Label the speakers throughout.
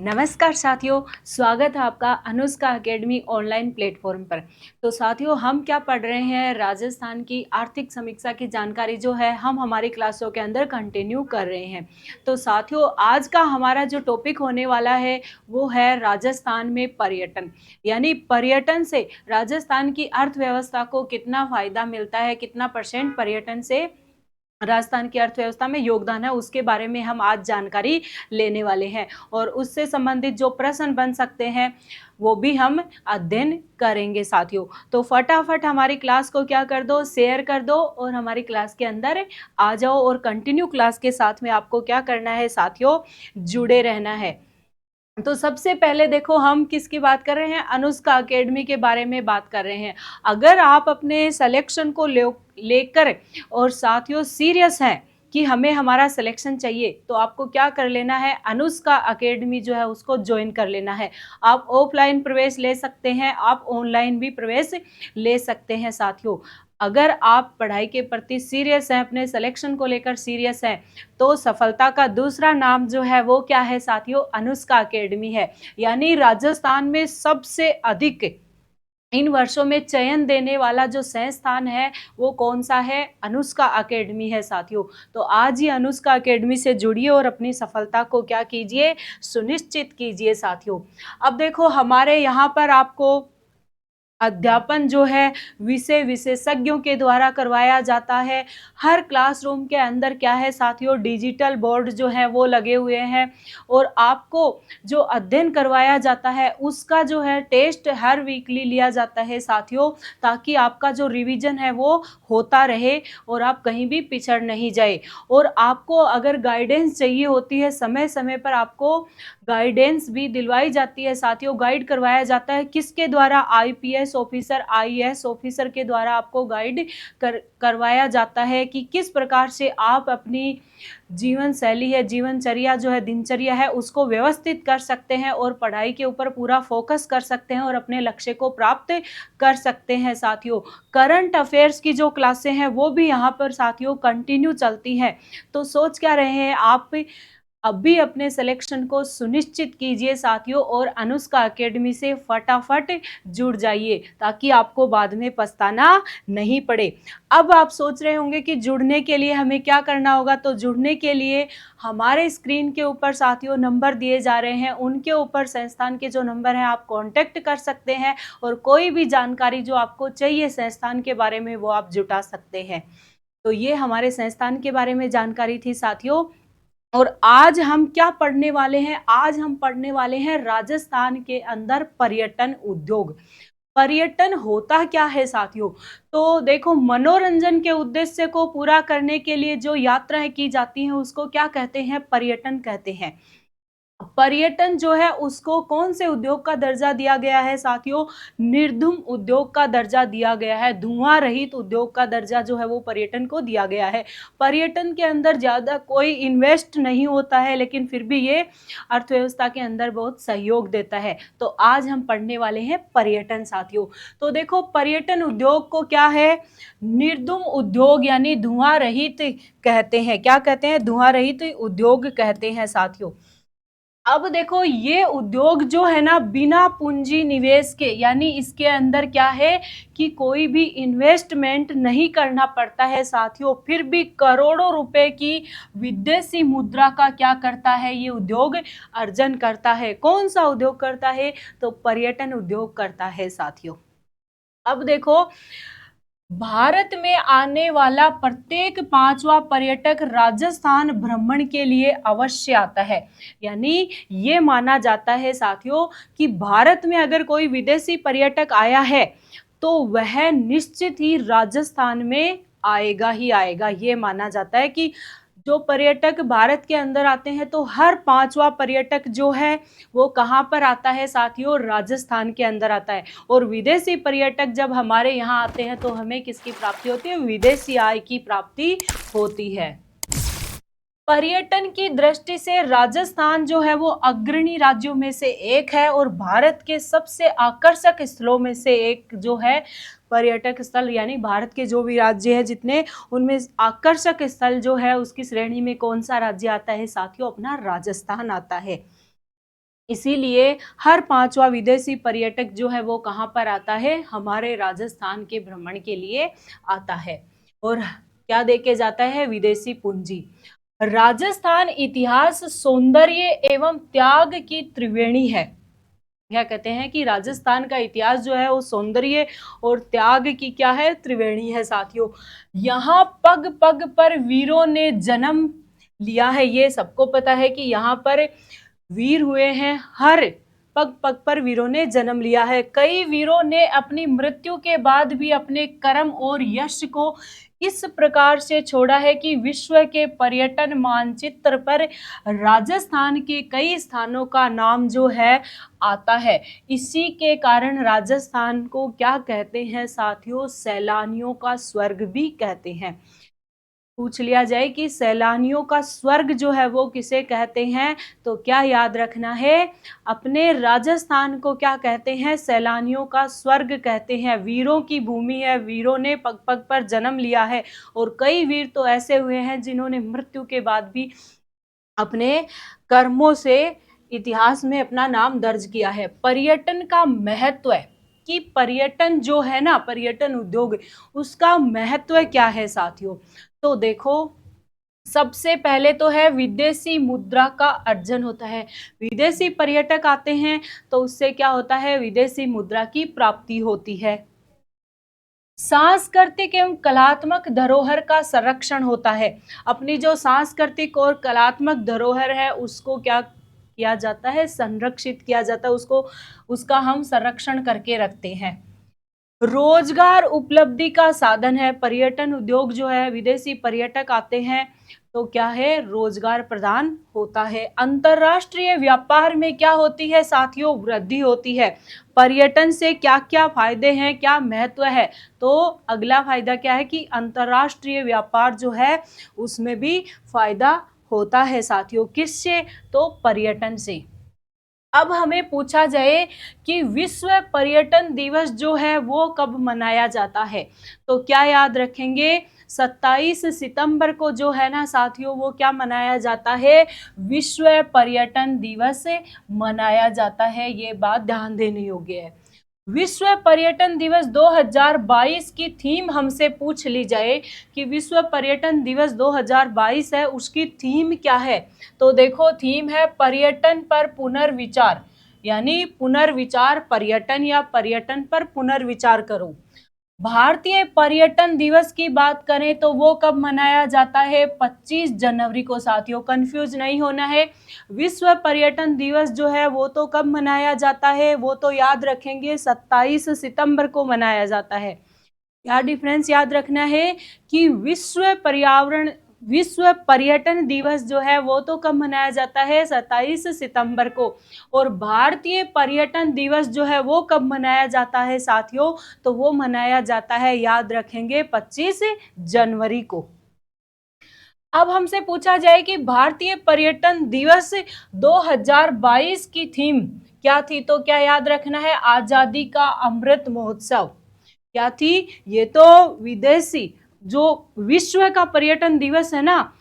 Speaker 1: नमस्कार साथियों, स्वागत है आपका अनुष्का एकेडमी ऑनलाइन प्लेटफॉर्म पर। तो साथियों, हम क्या पढ़ रहे हैं, राजस्थान की आर्थिक समीक्षा की जानकारी जो है हम हमारी क्लासों के अंदर कंटिन्यू कर रहे हैं। तो साथियों, आज का हमारा जो टॉपिक होने वाला है वो है राजस्थान में पर्यटन। यानी पर्यटन से राजस्थान की अर्थव्यवस्था को कितना फायदा मिलता है, कितना परसेंट पर्यटन से राजस्थान की अर्थव्यवस्था में योगदान है, उसके बारे में हम आज जानकारी लेने वाले हैं। और उससे संबंधित जो प्रश्न बन सकते हैं वो भी हम अध्ययन करेंगे साथियों। तो फटाफट हमारी क्लास को क्या कर दो, शेयर कर दो और हमारी क्लास के अंदर आ जाओ। और कंटिन्यू क्लास के साथ में आपको क्या करना है साथियों, जुड़े रहना है। तो सबसे पहले देखो, हम किसकी बात कर रहे हैं, अनुष्का एकेडमी के बारे में बात कर रहे हैं। अगर आप अपने सिलेक्शन को लेकर और साथियों सीरियस हैं कि हमें हमारा सिलेक्शन चाहिए, तो आपको क्या कर लेना है, अनुष्का एकेडमी जो है उसको ज्वाइन कर लेना है। आप ऑफलाइन प्रवेश ले सकते हैं, आप ऑनलाइन भी प्रवेश ले सकते हैं साथियों। अगर आप पढ़ाई के प्रति सीरियस हैं, अपने सिलेक्शन को लेकर सीरियस हैं, तो सफलता का दूसरा नाम जो है वो क्या है साथियों, अनुष्का एकेडमी है। यानी राजस्थान में सबसे अधिक इन वर्षों में चयन देने वाला जो संस्थान है वो कौन सा है, अनुष्का एकेडमी है साथियों। तो आज ही अनुष्का एकेडमी से जुड़िए और अपनी सफलता को क्या कीजिए, सुनिश्चित कीजिए साथियों। अब देखो, हमारे यहाँ पर आपको अध्यापन जो है विषय विशेषज्ञों के द्वारा करवाया जाता है। हर क्लासरूम के अंदर क्या है साथियों, डिजिटल बोर्ड जो है वो लगे हुए हैं। और आपको जो अध्ययन करवाया जाता है उसका जो है टेस्ट हर वीकली लिया जाता है साथियों, ताकि आपका जो रिवीजन है वो होता रहे और आप कहीं भी पिछड़ नहीं जाए। और आपको अगर गाइडेंस चाहिए होती है, समय समय पर आपको गाइडेंस भी दिलवाई जाती है साथियों। गाइड करवाया जाता है किसके द्वारा, आईपीएस ऑफिसर, आईएएस ऑफिसर के द्वारा आपको गाइड करवाया जाता है कि किस प्रकार से आप अपनी जीवन शैली है, जीवनचर्या जो है, दिनचर्या है, उसको व्यवस्थित कर सकते हैं और पढ़ाई के ऊपर पूरा फोकस कर सकते हैं और अपने लक्ष्य को प्राप्त कर सकते हैं साथियों। करंट अफेयर्स की जो क्लासें हैं वो भी यहाँ पर साथियों कंटिन्यू चलती हैं। तो सोच क्या रहे हैं आप, अभी अपने सिलेक्शन को सुनिश्चित कीजिए साथियों और अनुष्का एकेडमी से फटाफट जुड़ जाइए, ताकि आपको बाद में पछताना नहीं पड़े। अब आप सोच रहे होंगे कि जुड़ने के लिए हमें क्या करना होगा। तो जुड़ने के लिए हमारे स्क्रीन के ऊपर साथियों नंबर दिए जा रहे हैं, उनके ऊपर संस्थान के जो नंबर हैं आप कांटेक्ट कर सकते हैं और कोई भी जानकारी जो आपको चाहिए संस्थान के बारे में वो आप जुटा सकते हैं। तो ये हमारे संस्थान के बारे में जानकारी थी साथियों। और आज हम क्या पढ़ने वाले हैं, आज हम पढ़ने वाले हैं राजस्थान के अंदर पर्यटन उद्योग। पर्यटन होता क्या है साथियों। तो देखो, मनोरंजन के उद्देश्य को पूरा करने के लिए जो यात्राएं की जाती हैं उसको क्या कहते हैं, पर्यटन कहते हैं। पर्यटन जो है उसको कौन से उद्योग का दर्जा दिया गया है साथियों, निर्धूम उद्योग का दर्जा दिया गया है। धुआं रहित उद्योग का दर्जा जो है वो पर्यटन को दिया गया है। पर्यटन के अंदर ज्यादा कोई इन्वेस्ट नहीं होता है, लेकिन फिर भी ये अर्थव्यवस्था के अंदर बहुत सहयोग देता है। तो आज हम पढ़ने वाले हैं पर्यटन साथियों। तो देखो, पर्यटन उद्योग को क्या है, निर्धूम उद्योग यानी धुआं रहित कहते हैं। क्या कहते हैं, धुआं रहित उद्योग कहते हैं साथियों। अब देखो, ये उद्योग जो है ना, बिना पूंजी निवेश के, यानी इसके अंदर क्या है कि कोई भी इन्वेस्टमेंट नहीं करना पड़ता है साथियों, फिर भी करोड़ों रुपए की विदेशी मुद्रा का क्या करता है, ये उद्योग अर्जन करता है। कौन सा उद्योग करता है, तो पर्यटन उद्योग करता है साथियों। अब देखो, भारत में आने वाला प्रत्येक 5वां पर्यटक राजस्थान भ्रमण के लिए अवश्य आता है। यानी ये माना जाता है साथियों कि भारत में अगर कोई विदेशी पर्यटक आया है तो वह निश्चित ही राजस्थान में आएगा ही आएगा। ये माना जाता है कि जो पर्यटक भारत के अंदर आते हैं तो हर 5वां पर्यटक जो है वो कहाँ पर आता है साथियों, राजस्थान के अंदर आता है। और विदेशी पर्यटक जब हमारे यहाँ आते हैं तो हमें किसकी प्राप्ति होती है, विदेशी आय की प्राप्ति होती है। पर्यटन की दृष्टि से राजस्थान जो है वो अग्रणी राज्यों में से एक है और भारत के सबसे आकर्षक स्थलों में से एक जो है पर्यटक स्थल। यानी भारत के जो भी राज्य है जितने, उनमें आकर्षक स्थल जो है उसकी श्रेणी में कौन सा राज्य आता है साथियों, अपना राजस्थान आता है। इसीलिए हर पांचवा विदेशी पर्यटक जो है वो कहाँ पर आता है, हमारे राजस्थान के भ्रमण के लिए आता है। और क्या देके जाता है, विदेशी पूंजी। राजस्थान इतिहास, सौंदर्य एवं त्याग की त्रिवेणी है। क्या कहते हैं कि राजस्थान का इतिहास जो है वो सौंदर्य और त्याग की क्या है, त्रिवेणी है साथियों। यहाँ पग पग पर वीरों ने जन्म लिया है, ये सबको पता है कि यहाँ पर वीर हुए हैं, हर पग पग पर वीरों ने जन्म लिया है। कई वीरों ने अपनी मृत्यु के बाद भी अपने कर्म और यश को इस प्रकार से छोड़ा है कि विश्व के पर्यटन मानचित्र पर राजस्थान के कई स्थानों का नाम जो है आता है। इसी के कारण राजस्थान को क्या कहते हैं साथियों, सैलानियों का स्वर्ग भी कहते हैं। पूछ लिया जाए कि सैलानियों का स्वर्ग जो है वो किसे कहते हैं, तो क्या याद रखना है, अपने राजस्थान को क्या कहते हैं, सैलानियों का स्वर्ग कहते हैं। वीरों की भूमि है, वीरों ने पग पग पर जन्म लिया है, और कई वीर तो ऐसे हुए हैं जिन्होंने मृत्यु के बाद भी अपने कर्मों से इतिहास में अपना नाम दर्ज किया है। पर्यटन का महत्व है कि पर्यटन जो है ना, पर्यटन उद्योग, उसका महत्व क्या है साथियों। तो देखो, सबसे पहले तो है विदेशी मुद्रा का अर्जन होता है। विदेशी पर्यटक आते हैं तो उससे क्या होता है, विदेशी मुद्रा की प्राप्ति होती है। सांस्कृतिक एवं कलात्मक धरोहर का संरक्षण होता है। अपनी जो सांस्कृतिक और कलात्मक धरोहर है उसको क्या किया जाता है, संरक्षित किया जाता है, उसका हम संरक्षण करके रखते हैं। रोजगार उपलब्धि का साधन है। पर्यटन उद्योग जो है, विदेशी पर्यटक आते हैं तो क्या है, रोजगार प्रदान होता है। अंतरराष्ट्रीय व्यापार में क्या होती है साथियों, वृद्धि होती है। पर्यटन से क्या क्या फायदे हैं, क्या महत्व है, तो अगला फायदा क्या है कि अंतरराष्ट्रीय व्यापार जो है उसमें भी फायदा होता है साथियों। किससे, तो पर्यटन से। अब हमें पूछा जाए कि विश्व पर्यटन दिवस जो है वो कब मनाया जाता है, तो क्या याद रखेंगे, 27 सितंबर को जो है ना साथियों, वो क्या मनाया जाता है, विश्व पर्यटन दिवस मनाया जाता है। ये बात ध्यान देने योग्य है। विश्व पर्यटन दिवस 2022 की थीम हमसे पूछ ली जाए कि विश्व पर्यटन दिवस 2022 है, उसकी थीम क्या है, तो देखो थीम है पर्यटन पर पुनर्विचार, यानी पुनर्विचार पर्यटन, या पर्यटन पर पुनर्विचार करो। भारतीय पर्यटन दिवस की बात करें तो वो कब मनाया जाता है, 25 जनवरी को साथियों, कंफ्यूज नहीं होना है। विश्व पर्यटन दिवस जो है वो तो कब मनाया जाता है, वो तो याद रखेंगे 27 सितंबर को मनाया जाता है। क्या डिफरेंस याद रखना है कि विश्व पर्यटन दिवस जो है वो तो कब मनाया जाता है, 27 सितंबर को। और भारतीय पर्यटन दिवस जो है वो कब मनाया जाता है साथियों, तो वो मनाया जाता है, याद रखेंगे, 25 जनवरी को। अब हमसे पूछा जाए कि भारतीय पर्यटन दिवस 2022 की थीम क्या थी, तो क्या याद रखना है, आजादी का अमृत महोत्सव। क्या थी, ये तो विदेशी जो विश्व का पर्यटन दिवस है ना,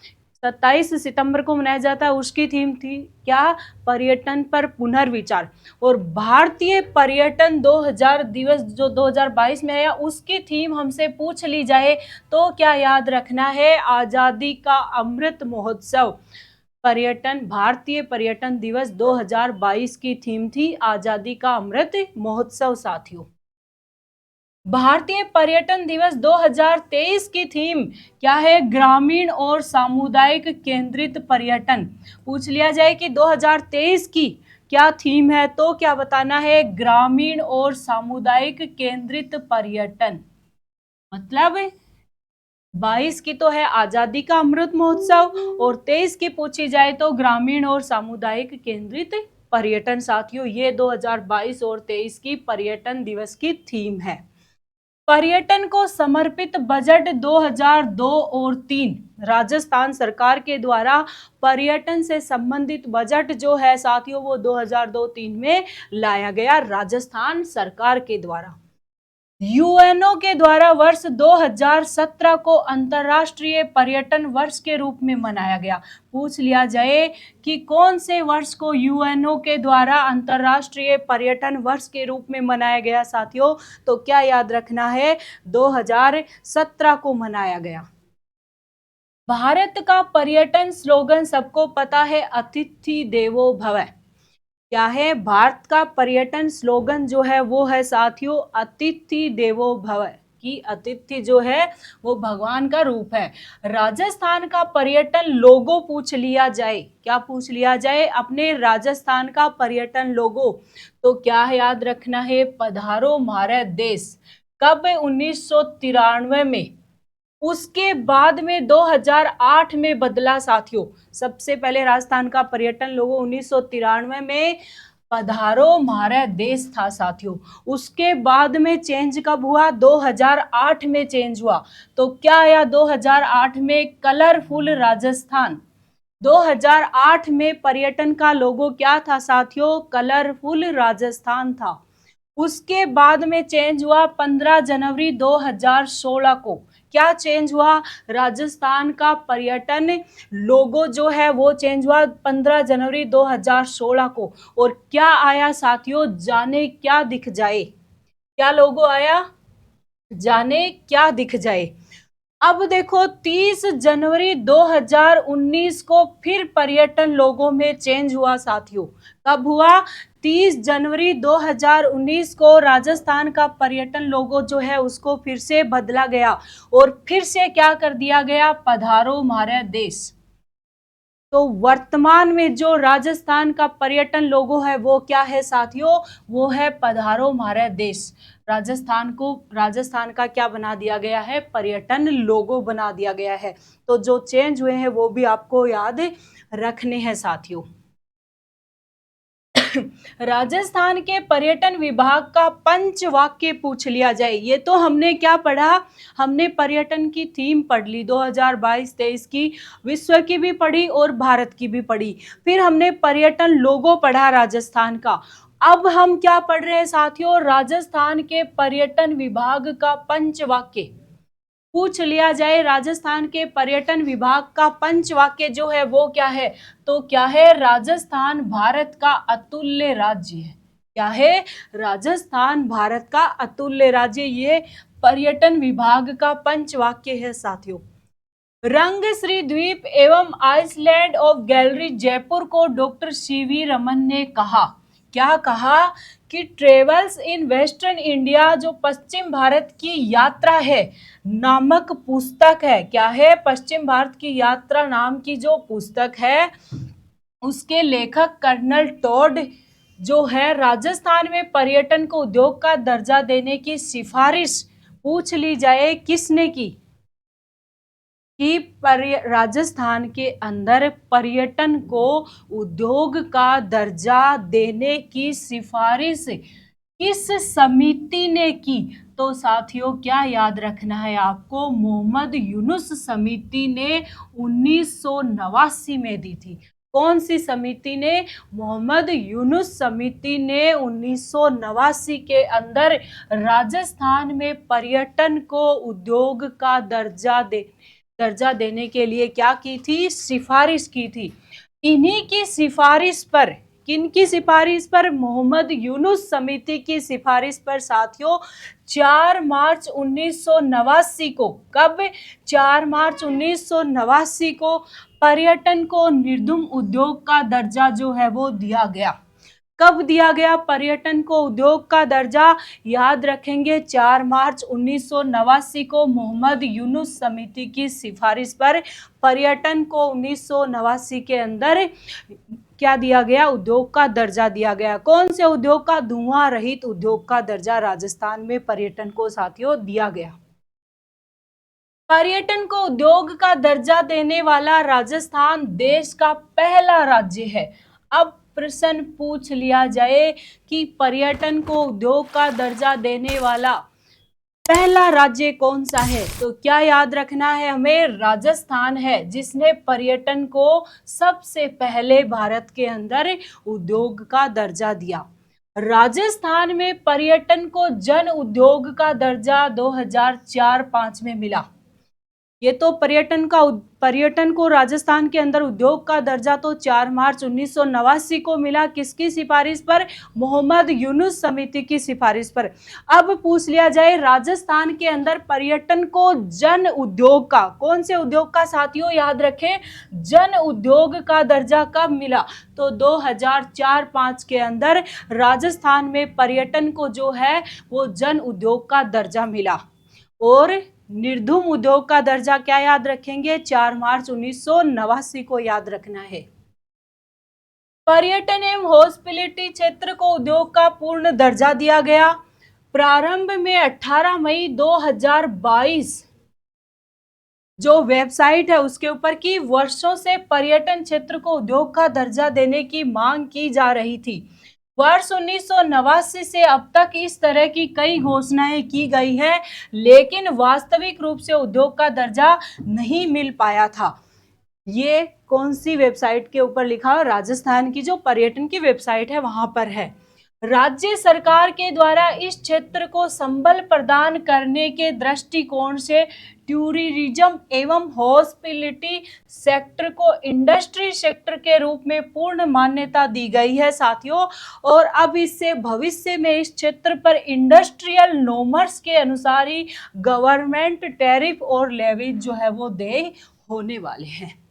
Speaker 1: 27 सितंबर को मनाया जाता है, उसकी थीम थी क्या, पर्यटन पर पुनर्विचार। और भारतीय पर्यटन 2000 दिवस जो 2022 में है, उसकी थीम हमसे पूछ ली जाए तो क्या याद रखना है, आजादी का अमृत महोत्सव। पर्यटन, भारतीय पर्यटन दिवस 2022 की थीम थी आजादी का अमृत महोत्सव साथियों। भारतीय पर्यटन दिवस 2023 की थीम क्या है, ग्रामीण और सामुदायिक केंद्रित पर्यटन। पूछ लिया जाए कि 2023 की क्या थीम है, तो क्या बताना है, ग्रामीण और सामुदायिक केंद्रित पर्यटन। मतलब 22 की तो है आजादी का अमृत महोत्सव, और 23 की पूछी जाए तो ग्रामीण और सामुदायिक केंद्रित पर्यटन साथियों। ये 2022 और 23 की पर्यटन दिवस की थीम है। पर्यटन को समर्पित बजट 2002 और 3, राजस्थान सरकार के द्वारा पर्यटन से संबंधित बजट जो है साथियों वो 2002-3 में लाया गया, राजस्थान सरकार के द्वारा। यूएनओ के द्वारा वर्ष 2017 को अंतर्राष्ट्रीय पर्यटन वर्ष के रूप में मनाया गया। पूछ लिया जाए कि कौन से वर्ष को यूएनओ के द्वारा अंतर्राष्ट्रीय पर्यटन वर्ष के रूप में मनाया गया साथियों, तो क्या याद रखना है, 2017 को मनाया गया। भारत का पर्यटन स्लोगन सबको पता है, अतिथि देवो भव। क्या है भारत का पर्यटन स्लोगन जो है वो है साथियों, अतिथि देवो भव, कि अतिथि जो है वो भगवान का रूप है। राजस्थान का पर्यटन लोगो पूछ लिया जाए, क्या पूछ लिया जाए, अपने राजस्थान का पर्यटन लोगो, तो क्या याद रखना है, पधारो म्हारे देश। कब, 1993 में। उसके बाद में 2008 में बदला साथियों। सबसे पहले राजस्थान का पर्यटन लोगो 1993 में पधारो म्हारे देश था साथियों। उसके बाद में चेंज कब हुआ, 2008 में चेंज हुआ। तो क्या आया 2008 में, कलरफुल राजस्थान। 2008 में पर्यटन का लोगो क्या था साथियों, कलरफुल राजस्थान था। उसके बाद में चेंज हुआ 15 जनवरी 2016 को। क्या चेंज हुआ, राजस्थान का पर्यटन लोगो जो है वो चेंज हुआ 15 जनवरी 2016 को। और क्या आया साथियों, जाने क्या दिख जाए, क्या लोगो आया, जाने क्या दिख जाए। अब देखो 30 जनवरी 2019 को फिर पर्यटन लोगों में चेंज हुआ साथियों। कब हुआ, 30 जनवरी 2019 को राजस्थान का पर्यटन लोगो जो है उसको फिर से बदला गया और फिर से क्या कर दिया गया, पधारो म्हारे देश। तो वर्तमान में जो राजस्थान का पर्यटन लोगो है वो क्या है साथियों, वो है पधारो म्हारे देश। राजस्थान का क्या बना दिया गया है, पर्यटन लोगो बना दिया गया है। तो जो चेंज हुए हैं वो भी आपको याद रखने हैं साथियों। राजस्थान के पर्यटन विभाग का पंचवाक्य पूछ लिया जाए। ये तो हमने क्या पढ़ा, हमने पर्यटन की थीम पढ़ ली 2022-23 की, विश्व की भी पढ़ी और भारत की भी पढ़ी। फिर हमने पर्यटन लोगो पढ़ा राजस्थान का। अब हम क्या पढ़ रहे हैं साथियों, राजस्थान के पर्यटन विभाग का पंचवाक्य पूछ लिया जाए। राजस्थान के पर्यटन विभाग का पंचवाक्य जो है वो क्या है, तो क्या है, राजस्थान भारत का अतुल्य राज्य है। क्या है, राजस्थान भारत का अतुल्य राज्य, ये पर्यटन विभाग का पंचवाक्य है साथियों। रंग श्री द्वीप एवं आइसलैंड ऑफ गैलरी जयपुर को डॉक्टर सीवी रमन ने कहा, क्या कहा, कि ट्रेवल्स इन वेस्टर्न इंडिया, जो पश्चिम भारत की यात्रा है नामक पुस्तक है। क्या है, पश्चिम भारत की यात्रा नाम की जो पुस्तक है उसके लेखक कर्नल टॉड जो है राजस्थान में पर्यटन को उद्योग का दर्जा देने की सिफारिश पूछ ली जाए किसने की, कि राजस्थान के अंदर पर्यटन को उद्योग का दर्जा देने की सिफारिश किस समिति ने की, तो साथियों क्या याद रखना है आपको, मोहम्मद यूनुस समिति ने 1989 में दी थी। कौन सी समिति ने, मोहम्मद यूनुस समिति ने 1989 के अंदर राजस्थान में पर्यटन को उद्योग का दर्जा देने के लिए क्या की थी, सिफारिश की थी। इन्हीं की सिफारिश पर, किनकी सिफारिश पर, मोहम्मद यूनुस समिति की सिफारिश पर साथियों 4 मार्च 1989 को, कब, 4 मार्च 1989 को पर्यटन को निर्धुम उद्योग का दर्जा जो है वो दिया गया। कब दिया गया पर्यटन को उद्योग का दर्जा, याद रखेंगे 4 मार्च 1989 को मोहम्मद यूनुस समिति की सिफारिश पर पर्यटन को 1989 के अंदर क्या दिया गया, उद्योग का दर्जा दिया गया। कौन से उद्योग का, धुआं रहित उद्योग का दर्जा राजस्थान में पर्यटन को साथियों दिया गया। पर्यटन को उद्योग का दर्जा देने वाला राजस्थान देश का पहला राज्य है। अब प्रश्न पूछ लिया जाए कि पर्यटन को उद्योग का दर्जा देने वाला पहला राज्य कौन सा है, तो क्या याद रखना है हमें, राजस्थान है जिसने पर्यटन को सबसे पहले भारत के अंदर उद्योग का दर्जा दिया। राजस्थान में पर्यटन को जन उद्योग का दर्जा 2004-5 में मिला। ये तो पर्यटन को राजस्थान के अंदर उद्योग का दर्जा तो 4 मार्च 1989 को मिला। किसकी सिफारिश पर? मोहम्मद यूनुस समिति की सिफारिश पर। अब पूछ लिया जाए राजस्थान के अंदर पर्यटन को जन उद्योग का, कौन से उद्योग का साथियों याद रखें, जन उद्योग का दर्जा कब मिला? तो 2004-5 के अंदर राजस्थान में पर्यटन को जो है वो जन उद्योग का दर्जा मिला। और निर्धूम उद्योग का दर्जा क्या याद रखेंगे? 4 मार्च 1989 को याद रखना है। पर्यटन एवं हॉस्पिटैलिटी क्षेत्र को उद्योग का पूर्ण दर्जा दिया गया। प्रारंभ में 18 मई 2022 जो वेबसाइट है उसके ऊपर की वर्षों से पर्यटन क्षेत्र को उद्योग का दर्जा देने की मांग की जा रही थी। वर्ष 1989 से अब तक इस तरह की कई घोषणाएं की गई है, लेकिन वास्तविक रूप से उद्योग का दर्जा नहीं मिल पाया था। ये कौन सी वेबसाइट के ऊपर लिखा? राजस्थान की जो पर्यटन की वेबसाइट है वहां पर है। राज्य सरकार के द्वारा इस क्षेत्र को संबल प्रदान करने के दृष्टिकोण से टूरिज्म एवं हॉस्पिटैलिटी सेक्टर को इंडस्ट्री सेक्टर के रूप में पूर्ण मान्यता दी गई है साथियों। और अब इससे भविष्य में इस क्षेत्र पर इंडस्ट्रियल नॉर्म्स के अनुसार ही गवर्नमेंट टैरिफ और लेवी जो है वो देय होने वाले हैं।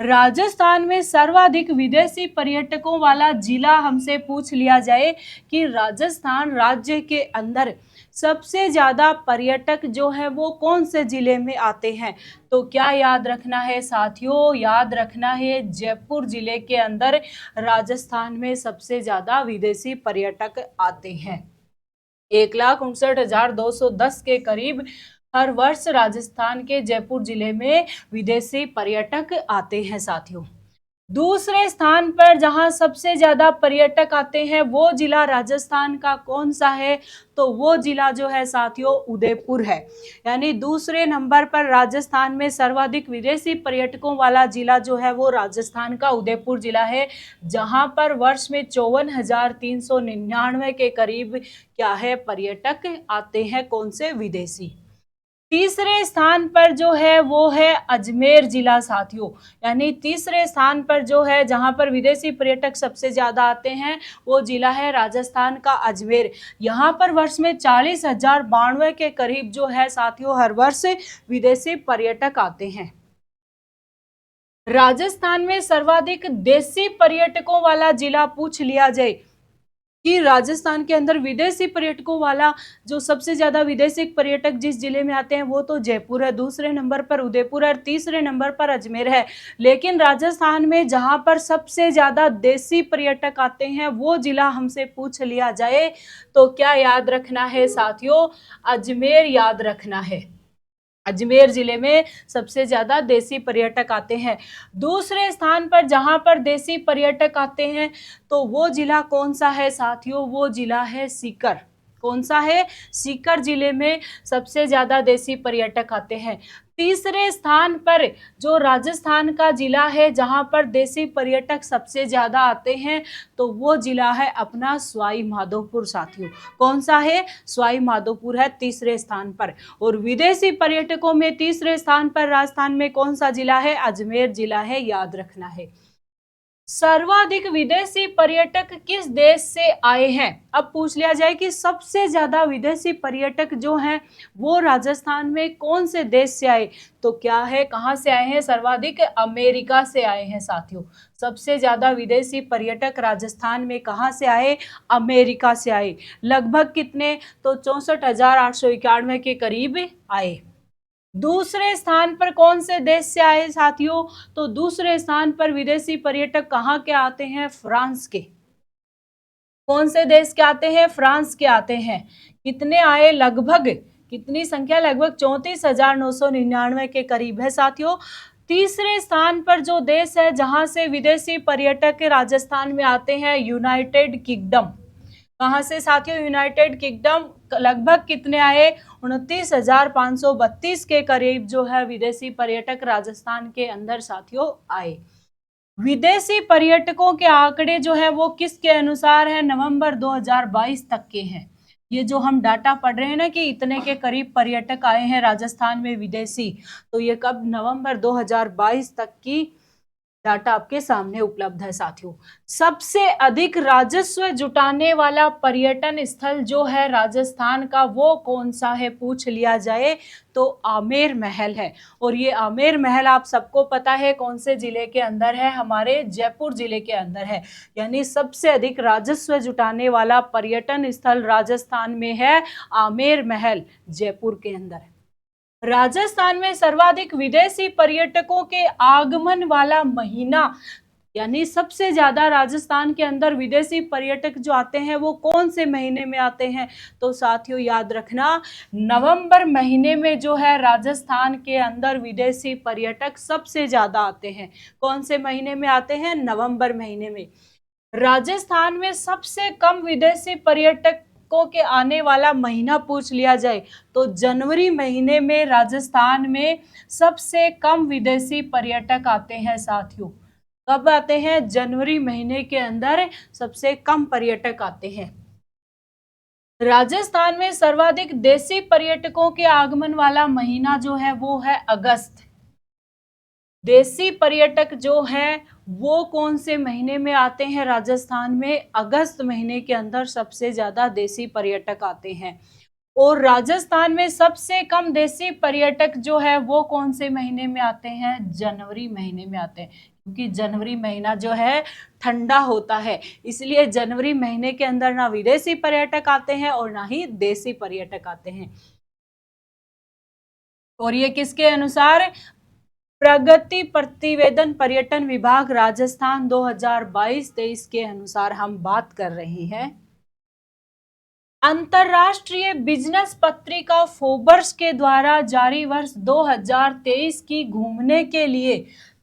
Speaker 1: राजस्थान में सर्वाधिक विदेशी पर्यटकों वाला जिला हमसे पूछ लिया जाए कि राजस्थान राज्य के अंदर सबसे ज्यादा पर्यटक जो है वो कौन से जिले में आते हैं? तो क्या याद रखना है साथियों? याद रखना है जयपुर जिले के अंदर राजस्थान में सबसे ज्यादा विदेशी पर्यटक आते हैं। 1,59,210 के करीब हर वर्ष राजस्थान के जयपुर जिले में विदेशी पर्यटक आते हैं साथियों। दूसरे स्थान पर जहां सबसे ज्यादा पर्यटक आते हैं वो जिला राजस्थान का कौन सा है? तो वो जिला जो है साथियों उदयपुर है। यानी दूसरे नंबर पर राजस्थान में सर्वाधिक विदेशी पर्यटकों वाला जिला जो है वो राजस्थान का उदयपुर जिला है, जहां पर वर्ष में 54,399 के करीब क्या है पर्यटक आते हैं, कौन से? विदेशी। तीसरे स्थान पर जो है वो है अजमेर जिला साथियों। यानी तीसरे स्थान पर जो है जहां पर विदेशी पर्यटक सबसे ज्यादा आते हैं वो जिला है राजस्थान का अजमेर। यहां पर वर्ष में 40,092 के करीब जो है साथियों हर वर्ष विदेशी पर्यटक आते हैं। राजस्थान में सर्वाधिक देशी पर्यटकों वाला जिला पूछ लिया जाए कि राजस्थान के अंदर विदेशी पर्यटकों वाला जो सबसे ज्यादा विदेशी पर्यटक जिस जिले में आते हैं वो तो जयपुर है, दूसरे नंबर पर उदयपुर है और तीसरे नंबर पर अजमेर है। लेकिन राजस्थान में जहां पर सबसे ज्यादा देशी पर्यटक आते हैं वो जिला हमसे पूछ लिया जाए तो क्या याद रखना है साथियों? अजमेर याद रखना है। अजमेर जिले में सबसे ज्यादा देशी पर्यटक आते हैं। दूसरे स्थान पर जहां पर देशी पर्यटक आते हैं तो वो जिला कौन सा है साथियों? वो जिला है सीकर। कौन सा है? सीकर जिले में सबसे ज्यादा देशी पर्यटक आते हैं। तीसरे स्थान पर जो राजस्थान का जिला है जहां पर देशी पर्यटक सबसे ज्यादा आते हैं तो वो जिला है अपना सवाई माधोपुर साथियों। कौन सा है? सवाई माधोपुर है तीसरे स्थान पर। और विदेशी पर्यटकों में तीसरे स्थान पर राजस्थान में कौन सा जिला है? अजमेर जिला है, याद रखना है। सर्वाधिक विदेशी पर्यटक किस देश से आए हैं? अब पूछ लिया जाए कि सबसे ज्यादा विदेशी पर्यटक जो हैं वो राजस्थान में कौन से देश से आए? तो क्या है, कहां से आए हैं? सर्वाधिक अमेरिका से आए हैं साथियों। सबसे ज्यादा विदेशी पर्यटक राजस्थान में कहां से आए? अमेरिका से आए। लगभग कितने? तो 64,891 के करीब आए। दूसरे स्थान पर कौन से देश से आए साथियों? तो दूसरे स्थान पर विदेशी पर्यटक कहाँ के आते हैं? फ्रांस के। कौन से देश के आते हैं? फ्रांस के आते हैं। कितने आए? लगभग कितनी संख्या? लगभग 34,999 के करीब है साथियों। तीसरे स्थान पर जो देश है जहां से विदेशी पर्यटक राजस्थान में आते हैं, यूनाइटेड किंगडम। कहां से साथियों? United kingdom. लगभग कितने आए? 29,532 के करीब जो है विदेशी पर्यटक राजस्थान के अंदर साथियों आए। विदेशी पर्यटकों के आंकड़े जो है वो किसके अनुसार है? नवंबर 2022 तक के हैं। ये जो हम डाटा पढ़ रहे हैं ना कि इतने के करीब पर्यटक आए हैं राजस्थान में विदेशी, तो ये कब? नवंबर 2022 तक की डाटा आपके सामने उपलब्ध है साथियों। सबसे अधिक राजस्व जुटाने वाला पर्यटन स्थल जो है राजस्थान का, वो कौन सा है पूछ लिया जाए तो आमेर महल है। और ये आमेर महल आप सबको पता है कौन से जिले के अंदर है? हमारे जयपुर जिले के अंदर है। यानी सबसे अधिक राजस्व जुटाने वाला पर्यटन स्थल राजस्थान में है आमेर महल, जयपुर के अंदर। राजस्थान में सर्वाधिक विदेशी पर्यटकों के आगमन वाला महीना, यानी सबसे ज्यादा राजस्थान के अंदर विदेशी पर्यटक जो आते हैं वो कौन से महीने में आते हैं? तो साथियों याद रखना, नवंबर महीने में जो है राजस्थान के अंदर विदेशी पर्यटक सबसे ज्यादा आते हैं। कौन से महीने में आते हैं? नवंबर महीने में। राजस्थान में सबसे कम विदेशी पर्यटक के आने वाला महीना पूछ लिया जाए तो जनवरी महीने में राजस्थान में सबसे कम विदेशी पर्यटक आते हैं साथियों। कब आते हैं? जनवरी महीने के अंदर सबसे कम पर्यटक आते हैं। राजस्थान में सर्वाधिक देशी पर्यटकों के आगमन वाला महीना जो है वो है अगस्त। देशी पर्यटक जो है वो कौन से महीने में आते हैं राजस्थान में? अगस्त महीने के अंदर सबसे ज्यादा देशी पर्यटक आते हैं। और राजस्थान में सबसे कम देशी पर्यटक जो है वो कौन से महीने में आते हैं? जनवरी महीने में आते हैं, क्योंकि जनवरी महीना जो है ठंडा होता है, इसलिए जनवरी महीने के अंदर ना विदेशी पर्यटक आते हैं और ना ही देशी पर्यटक आते हैं। और ये किसके अनुसार? प्रगति प्रतिवेदन पर्यटन विभाग राजस्थान 2022-23 के अनुसार हम बात कर रहे हैं। अंतरराष्ट्रीय बिजनेस पत्रिका फोर्ब्स के द्वारा जारी वर्ष 2023 की घूमने के लिए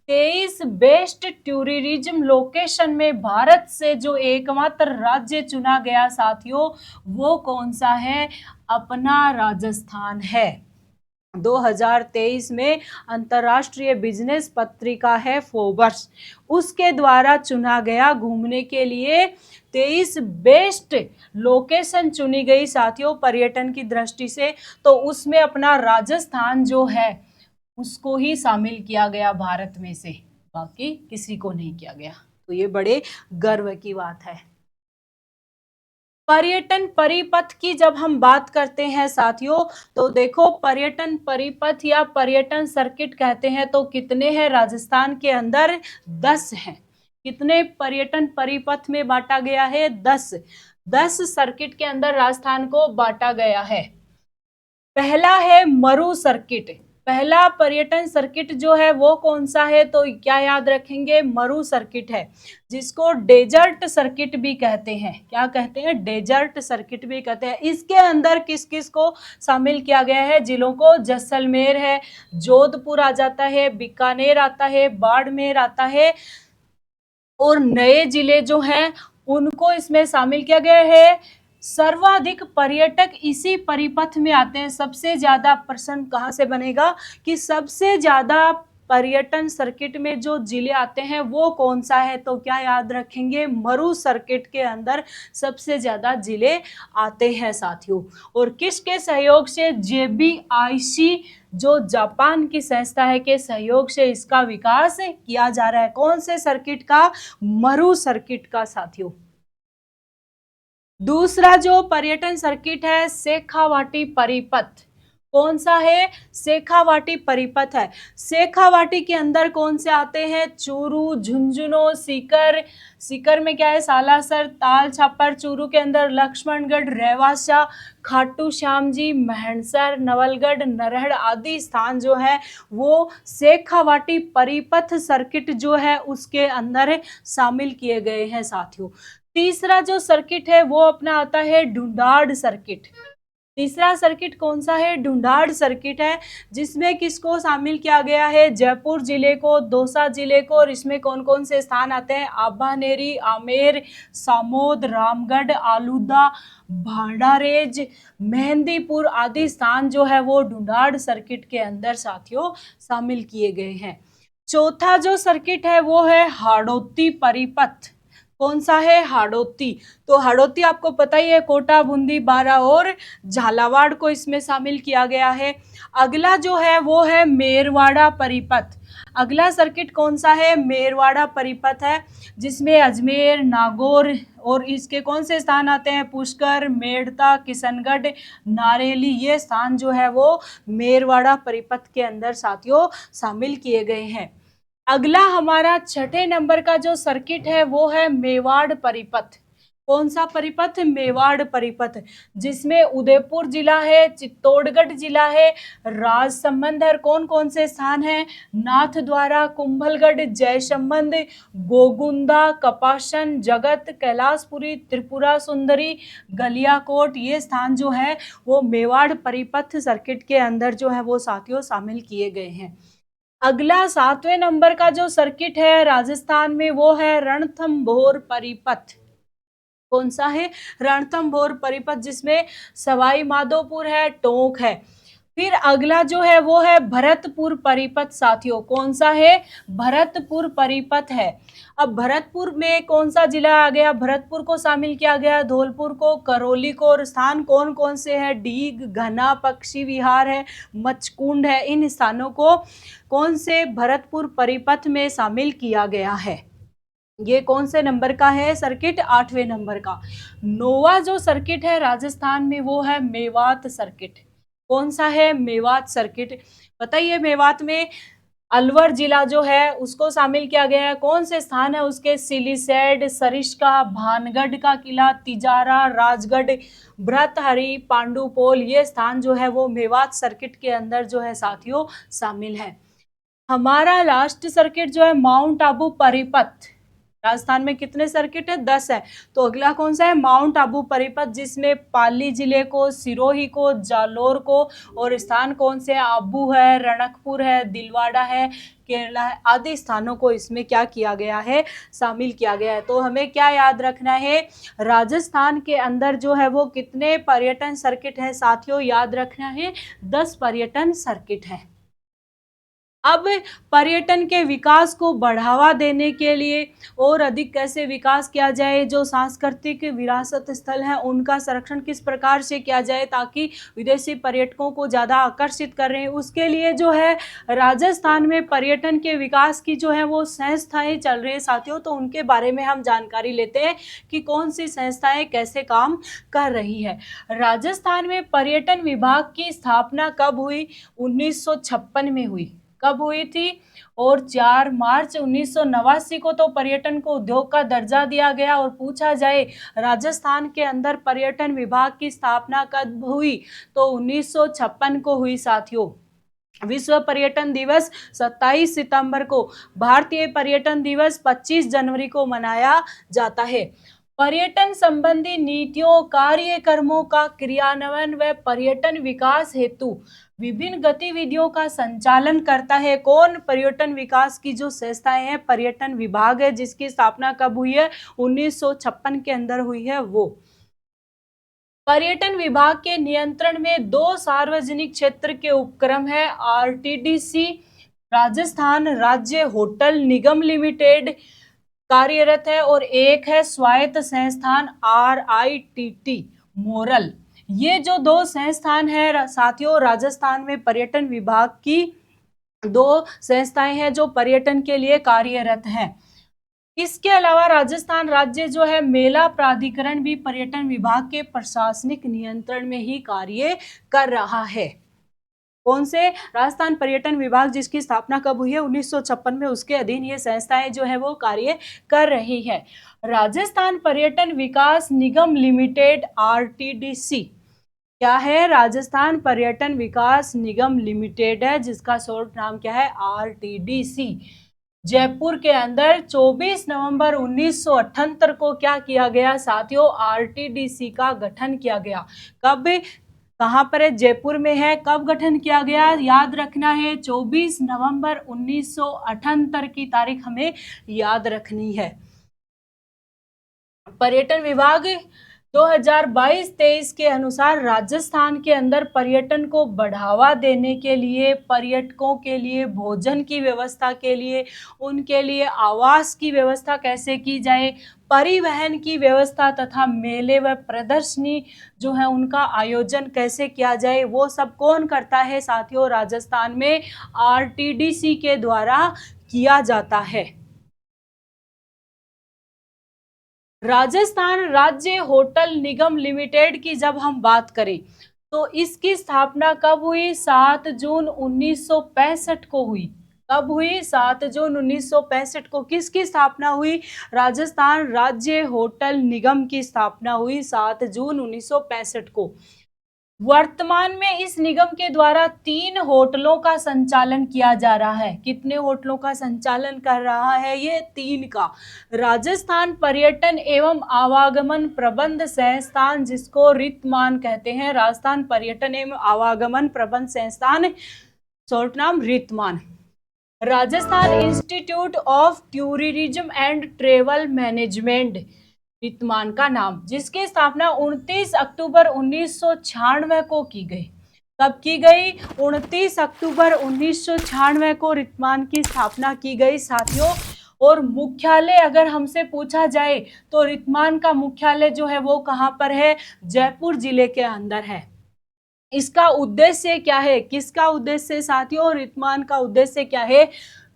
Speaker 1: 23 बेस्ट टूरिज्म लोकेशन में भारत से जो एकमात्र राज्य चुना गया साथियों, वो कौन सा है? अपना राजस्थान है। 2023 में अंतरराष्ट्रीय बिजनेस पत्रिका है फोर्ब्स, उसके द्वारा चुना गया घूमने के लिए 23 बेस्ट लोकेशन चुनी गई साथियों पर्यटन की दृष्टि से। तो उसमें अपना राजस्थान जो है उसको ही शामिल किया गया भारत में से, बाकी किसी को नहीं किया गया। तो ये बड़े गर्व की बात है। पर्यटन परिपथ की जब हम बात करते हैं साथियों, तो देखो पर्यटन परिपथ या पर्यटन सर्किट कहते हैं तो कितने हैं राजस्थान के अंदर? 10 हैं। कितने पर्यटन परिपथ में बांटा गया है? 10 सर्किट के अंदर राजस्थान को बांटा गया है। पहला है मरु सर्किट। पहला पर्यटन सर्किट जो है वो कौन सा है? तो क्या याद रखेंगे? मरु सर्किट है, जिसको डेजर्ट सर्किट भी कहते हैं। क्या कहते हैं? डेजर्ट सर्किट भी कहते हैं। इसके अंदर किस किस को शामिल किया गया है? जिलों को। जैसलमेर है, जोधपुर आ जाता है, बीकानेर आता है, बाड़मेर आता है, और नए जिले जो हैं उनको इसमें शामिल किया गया है। सर्वाधिक पर्यटक इसी परिपथ में आते हैं। सबसे ज्यादा प्रश्न कहां से बनेगा कि सबसे ज्यादा पर्यटन सर्किट में जो जिले आते हैं वो कौन सा है? तो क्या याद रखेंगे? मरु सर्किट के अंदर सबसे ज्यादा जिले आते हैं साथियों। और किसके सहयोग से? JBIC जो जापान की संस्था है के सहयोग से इसका विकास किया जा रहा है। कौन से सर्किट का? मरु सर्किट का साथियों। दूसरा जो पर्यटन सर्किट है शेखावाटी परिपथ। कौन सा है? शेखावाटी परिपथ है। शेखावाटी के अंदर कौन से आते हैं? चूरू, झुंझुनू, सीकर। सीकर में क्या है? सालासर, ताल छापर। चूरू के अंदर लक्ष्मणगढ़, रेवासा, खाटू श्याम जी, महणसर, नवलगढ़, नरहड़ आदि स्थान जो है वो शेखावाटी परिपथ सर्किट जो है उसके अंदर शामिल किए गए हैं साथियों। तीसरा जो सर्किट है वो अपना आता है ढूंढाड़ सर्किट। तीसरा सर्किट कौन सा है? ढूंढाड़ सर्किट है, जिसमें किसको शामिल किया गया है? जयपुर जिले को, दौसा जिले को। और इसमें कौन कौन से स्थान आते हैं? आभानेरी, आमेर, सामोद, रामगढ़, आलूदा, भांडारेज, मेहंदीपुर आदि स्थान जो है वो ढूंढाड़ सर्किट के अंदर साथियों शामिल किए गए हैं। चौथा जो सर्किट है वो है हाड़ौती परिपथ। कौन सा है? हाड़ौती। तो हाड़ौती आपको पता ही है, कोटा, बूंदी, बारा और झालावाड़ को इसमें शामिल किया गया है। अगला जो है वो है मेरवाड़ा परिपथ। अगला सर्किट कौन सा है? मेरवाड़ा परिपथ है, जिसमें अजमेर, नागौर और इसके कौन से स्थान आते हैं? पुष्कर, मेड़ता, किशनगढ़, नारेली, ये स्थान जो है वो मेरवाड़ा परिपथ के अंदर साथियों शामिल किए गए हैं। अगला हमारा छठे नंबर का जो सर्किट है वो है मेवाड़ परिपथ। कौन सा परिपथ? मेवाड़ परिपथ, जिसमें उदयपुर जिला है, चित्तौड़गढ़ जिला है, राजसमंद है। कौन कौन से स्थान हैं? नाथद्वारा, कुंभलगढ़, जयसंबंद, गोगुंदा, कपासन, जगत, कैलाशपुरी, त्रिपुरा सुंदरी, गलियाकोट, ये स्थान जो है वो मेवाड़ परिपथ सर्किट के अंदर जो है वो साथियों शामिल किए गए हैं। अगला सातवें नंबर का जो सर्किट है राजस्थान में वो है रणथंभौर परिपथ। कौन सा है? रणथंभौर परिपथ, जिसमें सवाई माधोपुर है, टोंक है। फिर अगला जो है वो है भरतपुर परिपथ साथियों। कौन सा है? भरतपुर परिपथ है। अब भरतपुर में कौन सा जिला आ गया? भरतपुर को शामिल किया गया, धौलपुर को, करौली को। और स्थान कौन कौन से हैं? डीग, घना, पक्षी विहार है, मचकुंड है। इन स्थानों को कौन से भरतपुर परिपथ में शामिल किया गया है? ये कौन से नंबर का है सर्किट? आठवें नंबर का। नौवां जो सर्किट है राजस्थान में वो है मेवात सर्किट। कौन सा है? मेवात सर्किट। बताइए, मेवात में अलवर जिला जो है उसको शामिल किया गया है। कौन से स्थान है उसके? सिलीसैड, सरिस्का, भानगढ़ का किला, तिजारा, राजगढ़, भ्रतहरि, पांडुपोल, ये स्थान जो है वो मेवात सर्किट के अंदर जो है साथियों शामिल है। हमारा लास्ट सर्किट जो है माउंट आबू परिपथ। राजस्थान में कितने सर्किट है? 10 है। तो अगला कौन सा है? माउंट आबू परिपथ, जिसमें पाली जिले को, सिरोही को, जालोर को, और स्थान कौन से? आबू है, रणकपुर है, दिलवाड़ा है, केरला है, आदि स्थानों को इसमें क्या किया गया है? शामिल किया गया है। तो हमें क्या याद रखना है? राजस्थान के अंदर जो है वो कितने पर्यटन सर्किट है साथियों? याद रखना है 10 पर्यटन सर्किट है। अब पर्यटन के विकास को बढ़ावा देने के लिए और अधिक कैसे विकास किया जाए, जो सांस्कृतिक विरासत स्थल हैं उनका संरक्षण किस प्रकार से किया जाए ताकि विदेशी पर्यटकों को ज़्यादा आकर्षित कर रहे हैं, उसके लिए जो है राजस्थान में पर्यटन के विकास की जो है वो संस्थाएं चल रही है साथियों। तो उनके बारे में हम जानकारी लेते हैं कि कौन सी संस्थाएं कैसे काम कर रही है। राजस्थान में पर्यटन विभाग की स्थापना कब हुई? 1956 में हुई। कब हुई थी? और 4 मार्च 1989 को तो पर्यटन को उद्योग का दर्जा दिया गया। और पूछा जाए राजस्थान के अंदर पर्यटन विभाग की स्थापना कब हुई, तो 1956 को हुई साथियों। विश्व पर्यटन दिवस 27 सितंबर को, भारतीय पर्यटन दिवस 25 जनवरी को मनाया जाता है। पर्यटन संबंधी नीतियों, कार्यक्रमों का क्रियान्वयन व पर्यटन विकास हेतु विभिन्न गतिविधियों का संचालन करता है। कौन? पर्यटन विकास की जो संस्थाएं हैं, पर्यटन विभाग है, जिसकी स्थापना कब हुई है? 1956 के अंदर हुई है वो। पर्यटन विभाग के नियंत्रण में 2 सार्वजनिक क्षेत्र के उपक्रम है। आरटीडीसी राजस्थान राज्य होटल निगम लिमिटेड कार्यरत है, और एक है स्वायत्त संस्थान RITT मोरल। ये जो 2 संस्थान है साथियों राजस्थान में पर्यटन विभाग की 2 संस्थाएं हैं जो पर्यटन के लिए कार्यरत हैं। इसके अलावा राजस्थान राज्य जो है मेला प्राधिकरण भी पर्यटन विभाग के प्रशासनिक नियंत्रण में ही कार्य कर रहा है। कौन से? राजस्थान पर्यटन विभाग, जिसकी स्थापना कब हुई है? 1956 में। उसके अधीन ये संस्थाएं जो है वो कार्य कर रही है। राजस्थान पर्यटन विकास निगम लिमिटेड RTDC क्या है? राजस्थान पर्यटन विकास निगम लिमिटेड है, जिसका शॉर्ट नाम क्या है? RTDC। जयपुर के अंदर 24 नवंबर 1978 को क्या किया गया साथियों? RTDC का गठन किया गया। कब? कहाँ पर है? जयपुर में है। कब गठन किया गया? याद रखना है 24 नवंबर 1978 की तारीख हमें याद रखनी है। पर्यटन विभाग 2022-23 के अनुसार राजस्थान के अंदर पर्यटन को बढ़ावा देने के लिए, पर्यटकों के लिए भोजन की व्यवस्था के लिए, उनके लिए आवास की व्यवस्था कैसे की जाए, परिवहन की व्यवस्था तथा मेले व प्रदर्शनी जो है उनका आयोजन कैसे किया जाए, वो सब कौन करता है साथियों? राजस्थान में आरटीडीसी के द्वारा किया जाता है। राजस्थान राज्य होटल निगम लिमिटेड की जब हम बात करें तो इसकी स्थापना कब हुई? 7 जून 1965 को हुई। कब हुई? 7 जून 1965 को किसकी स्थापना हुई? राजस्थान राज्य होटल निगम की स्थापना हुई 7 जून 1965 को। वर्तमान में इस निगम के द्वारा 3 होटलों का संचालन किया जा रहा है। कितने होटलों का संचालन कर रहा है ये? 3 का। राजस्थान पर्यटन एवं आवागमन प्रबंध संस्थान, जिसको रितमान कहते हैं, राजस्थान पर्यटन एवं आवागमन प्रबंध संस्थान, शॉर्ट नाम Ritman. Rajasthan Institute of Tourism and Travel Management, Ritman का नाम, जिसकी स्थापना 29 अक्टूबर 1996 को की गई। कब की गई? 29 अक्टूबर 1996 को रितमान की स्थापना की गई साथियों। और मुख्यालय अगर हमसे पूछा जाए तो रितमान का मुख्यालय जो है वो कहाँ पर है? जयपुर जिले के अंदर है। इसका उद्देश्य क्या है? किसका उद्देश्य साथियों? रितमान का उद्देश्य क्या है?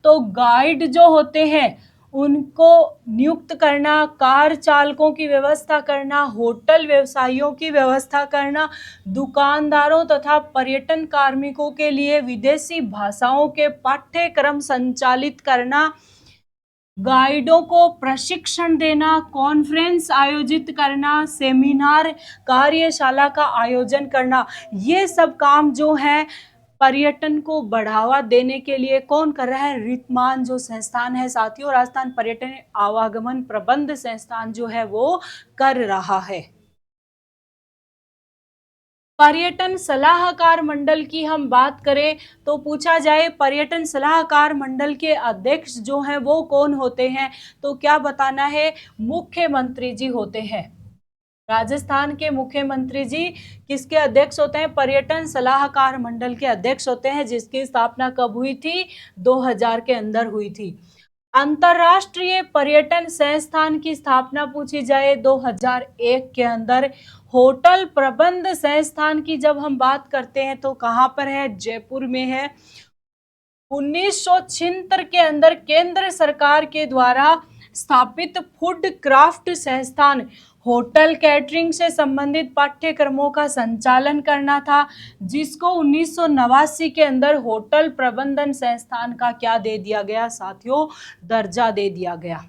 Speaker 1: तो गाइड जो होते हैं उनको नियुक्त करना, कार चालकों की व्यवस्था करना, होटल व्यवसायियों की व्यवस्था करना, दुकानदारों तथा पर्यटन कार्मिकों के लिए विदेशी भाषाओं के पाठ्यक्रम संचालित करना, गाइडों को प्रशिक्षण देना, कॉन्फ्रेंस आयोजित करना, सेमिनार कार्यशाला का आयोजन करना, ये सब काम जो है पर्यटन को बढ़ावा देने के लिए कौन कर रहा है? रितमान जो संस्थान है साथियों, राजस्थान पर्यटन आवागमन प्रबंध संस्थान जो है वो कर रहा है। पर्यटन सलाहकार मंडल की हम बात करें तो पूछा जाए पर्यटन सलाहकार मंडल के अध्यक्ष जो हैं वो कौन होते हैं? तो क्या बताना है? मुख्यमंत्री जी होते हैं। राजस्थान के मुख्यमंत्री जी किसके अध्यक्ष होते हैं? पर्यटन सलाहकार मंडल के अध्यक्ष होते हैं, जिसकी स्थापना कब हुई थी? 2000 के अंदर हुई थी। अंतरराष्ट्रीय पर्यटन संस्थान की स्थापना पूछी जाए 2001 के अंदर। होटल प्रबंध संस्थान की जब हम बात करते हैं तो कहाँ पर है? जयपुर में है। 1976 के अंदर केंद्र सरकार के द्वारा स्थापित फूड क्राफ्ट संस्थान होटल कैटरिंग से संबंधित पाठ्यक्रमों का संचालन करना था, जिसको 1989 के अंदर होटल प्रबंधन संस्थान का क्या दे दिया गया साथियों? दर्जा दे दिया गया।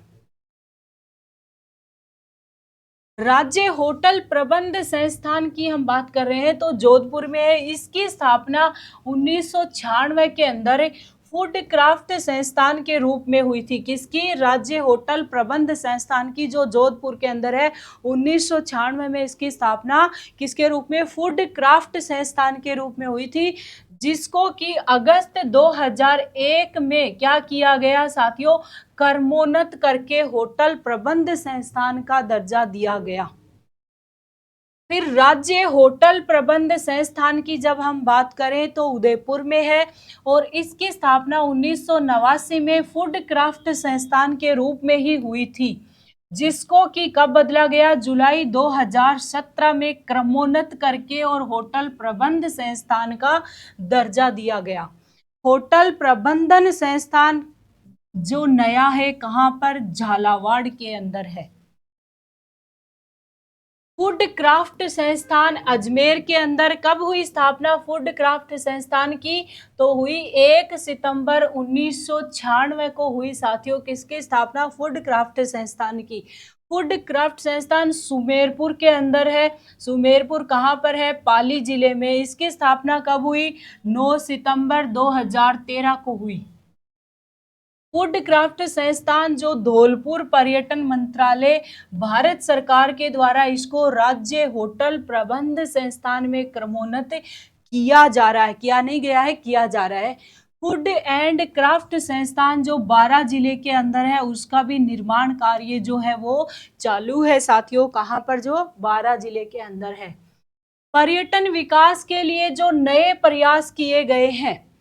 Speaker 1: राज्य होटल प्रबंध संस्थान की हम बात कर रहे हैं तो जोधपुर में है। इसकी स्थापना 1996 के अंदर फूड क्राफ्ट संस्थान के रूप में हुई थी। किसकी? राज्य होटल प्रबंध संस्थान की, जो जोधपुर के अंदर है। 1996 में इसकी स्थापना किसके रूप में? फूड क्राफ्ट संस्थान के रूप में हुई थी, जिसको कि अगस्त 2001 में क्या किया गया साथियों? कर्मोन्नत करके होटल प्रबंध संस्थान का दर्जा दिया गया। फिर राज्य होटल प्रबंध संस्थान की जब हम बात करें तो उदयपुर में है और इसकी स्थापना 1989 में फूड क्राफ्ट संस्थान के रूप में ही हुई थी, जिसको कि कब बदला गया? जुलाई 2017 में क्रमोन्नत करके और होटल प्रबंध संस्थान का दर्जा दिया गया। होटल प्रबंधन संस्थान जो नया है कहाँ पर? झालावाड़ के अंदर है। फूड क्राफ्ट संस्थान अजमेर के अंदर कब हुई स्थापना फूड क्राफ्ट संस्थान की? तो हुई 1 सितंबर 1996 को हुई साथियों। किसकी स्थापना? फूड क्राफ्ट संस्थान की। फूड क्राफ्ट संस्थान सुमेरपुर के अंदर है। सुमेरपुर कहाँ पर है? पाली जिले में। इसकी स्थापना कब हुई? 9 सितंबर 2013 को हुई। फूड क्राफ्ट संस्थान जो धौलपुर पर्यटन मंत्रालय भारत सरकार के द्वारा इसको राज्य होटल प्रबंध संस्थान में क्रमोन्नत किया जा रहा है। किया नहीं गया है, किया जा रहा है। फूड एंड क्राफ्ट संस्थान जो बारां जिले के अंदर है, उसका भी निर्माण कार्य जो है वो चालू है साथियों। कहाँ पर? जो बारां जिले के अंदर है। पर्यटन विकास के लिए जो नए प्रयास किए गए हैं,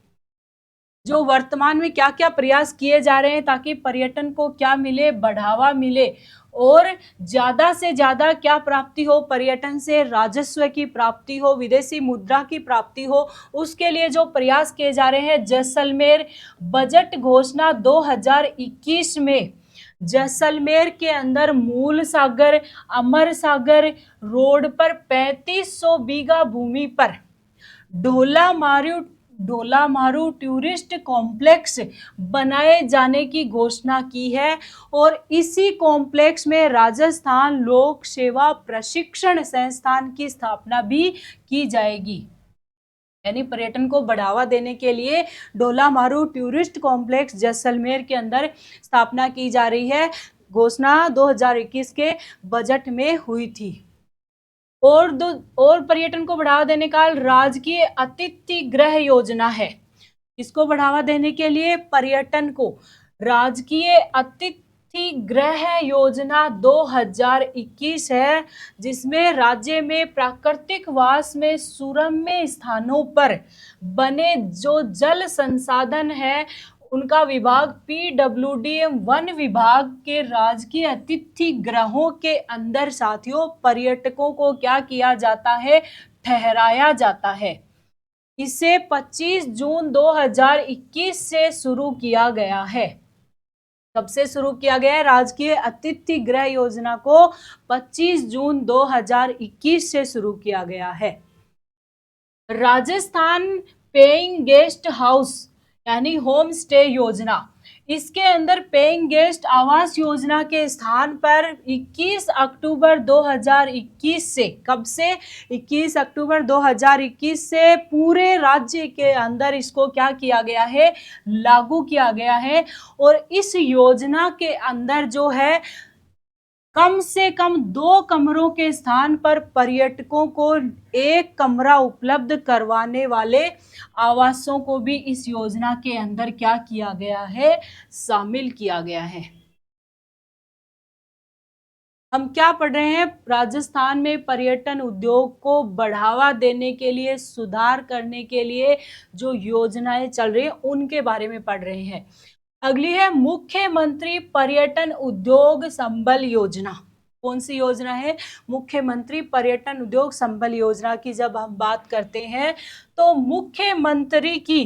Speaker 1: जो वर्तमान में क्या क्या प्रयास किए जा रहे हैं ताकि पर्यटन को क्या मिले, बढ़ावा मिले और ज्यादा से ज्यादा क्या प्राप्ति हो, पर्यटन से राजस्व की प्राप्ति हो, विदेशी मुद्रा की प्राप्ति हो, उसके लिए जो प्रयास किए जा रहे हैं। जैसलमेर बजट घोषणा 2021 में जैसलमेर के अंदर मूल सागर, अमर सागर रोड पर 3500 बीघा भूमि पर ढोलामारू टूरिस्ट कॉम्प्लेक्स बनाए जाने की घोषणा की है और इसी कॉम्प्लेक्स में राजस्थान लोक सेवा प्रशिक्षण संस्थान की स्थापना भी की जाएगी। यानी पर्यटन को बढ़ावा देने के लिए ढोलामारू टूरिस्ट कॉम्प्लेक्स जैसलमेर के अंदर स्थापना की जा रही है। घोषणा 2021 के बजट में हुई थी। और पर्यटन को बढ़ावा देने का राजकीय अतिथि गृह योजना है। इसको बढ़ावा देने के लिए पर्यटन को राजकीय अतिथि गृह योजना 2021 है, जिसमें राज्य में प्राकृतिक वास में सुरम्य स्थानों पर बने जो जल संसाधन है उनका विभाग पीडब्ल्यूडी वन विभाग के राजकीय अतिथि गृहों के अंदर साथियों पर्यटकों को क्या किया जाता है, ठहराया जाता है। इसे 25 जून 2021 से शुरू किया गया है। कब से शुरू किया गया है? राजकीय अतिथि गृह योजना को 25 जून 2021 से शुरू किया गया है। राजस्थान पेइंग गेस्ट हाउस यानी होम स्टे योजना, इसके अंदर पेइंग गेस्ट आवास योजना के स्थान पर 21 अक्टूबर 2021 से, कब से? 21 अक्टूबर 2021 से पूरे राज्य के अंदर इसको क्या किया गया है, लागू किया गया है। और इस योजना के अंदर जो है कम से कम 2 कमरों के स्थान पर पर्यटकों को 1 कमरा उपलब्ध करवाने वाले आवासों को भी इस योजना के अंदर क्या किया गया है, शामिल किया गया है। हम क्या पढ़ रहे हैं? राजस्थान में पर्यटन उद्योग को बढ़ावा देने के लिए, सुधार करने के लिए जो योजनाएं चल रही है उनके बारे में पढ़ रहे हैं। अगली है मुख्यमंत्री पर्यटन उद्योग संबल योजना। कौन सी योजना है? मुख्यमंत्री पर्यटन उद्योग संबल योजना की जब हम बात करते हैं तो मुख्यमंत्री की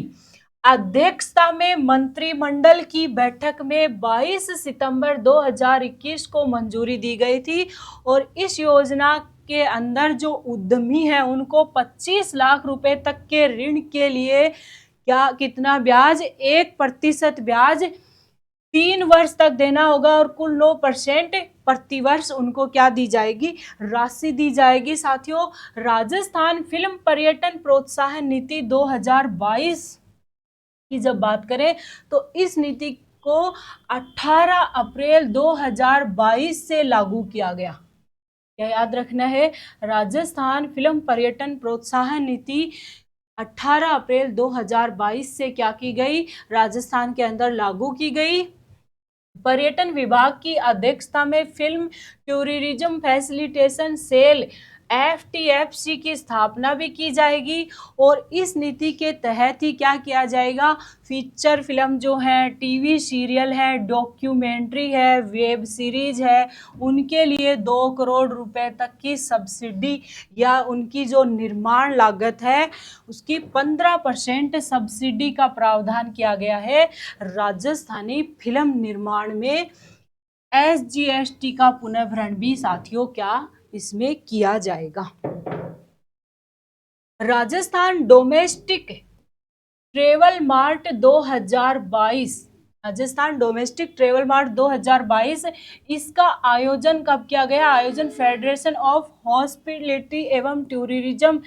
Speaker 1: अध्यक्षता में मंत्रिमंडल की बैठक में 22 सितंबर 2021 को मंजूरी दी गई थी और इस योजना के अंदर जो उद्यमी है उनको 25 लाख रुपए तक के ऋण के लिए क्या, कितना ब्याज? 1% ब्याज 3 वर्ष तक देना होगा और कुल 9% प्रतिवर्ष उनको क्या दी जाएगी, राशि दी जाएगी। साथियों, राजस्थान फिल्म पर्यटन प्रोत्साहन नीति 2022 की जब बात करें तो इस नीति को 18 अप्रैल 2022 से लागू किया गया। क्या याद रखना है? राजस्थान फिल्म पर्यटन प्रोत्साहन नीति 18 अप्रैल 2022 से क्या की गई, राजस्थान के अंदर लागू की गई। पर्यटन विभाग की अध्यक्षता में film tourism facilitation cell FTFC की स्थापना भी की जाएगी और इस नीति के तहत ही क्या किया जाएगा, फीचर फिल्म जो है, टीवी सीरियल है, डॉक्यूमेंट्री है, वेब सीरीज है, उनके लिए 2 करोड़ रुपए तक की सब्सिडी या उनकी जो निर्माण लागत है उसकी 15% सब्सिडी का प्रावधान किया गया है। राजस्थानी फिल्म निर्माण में SGST का पुनर्भरण भी साथियों क्या इसमें किया जाएगा। Rajasthan domestic travel mart 2022, Rajasthan domestic travel mart 2022, इसका आयोजन कब किया गया? आयोजन फेडरेशन ऑफ हॉस्पिटलिटी एवं टूरिज्म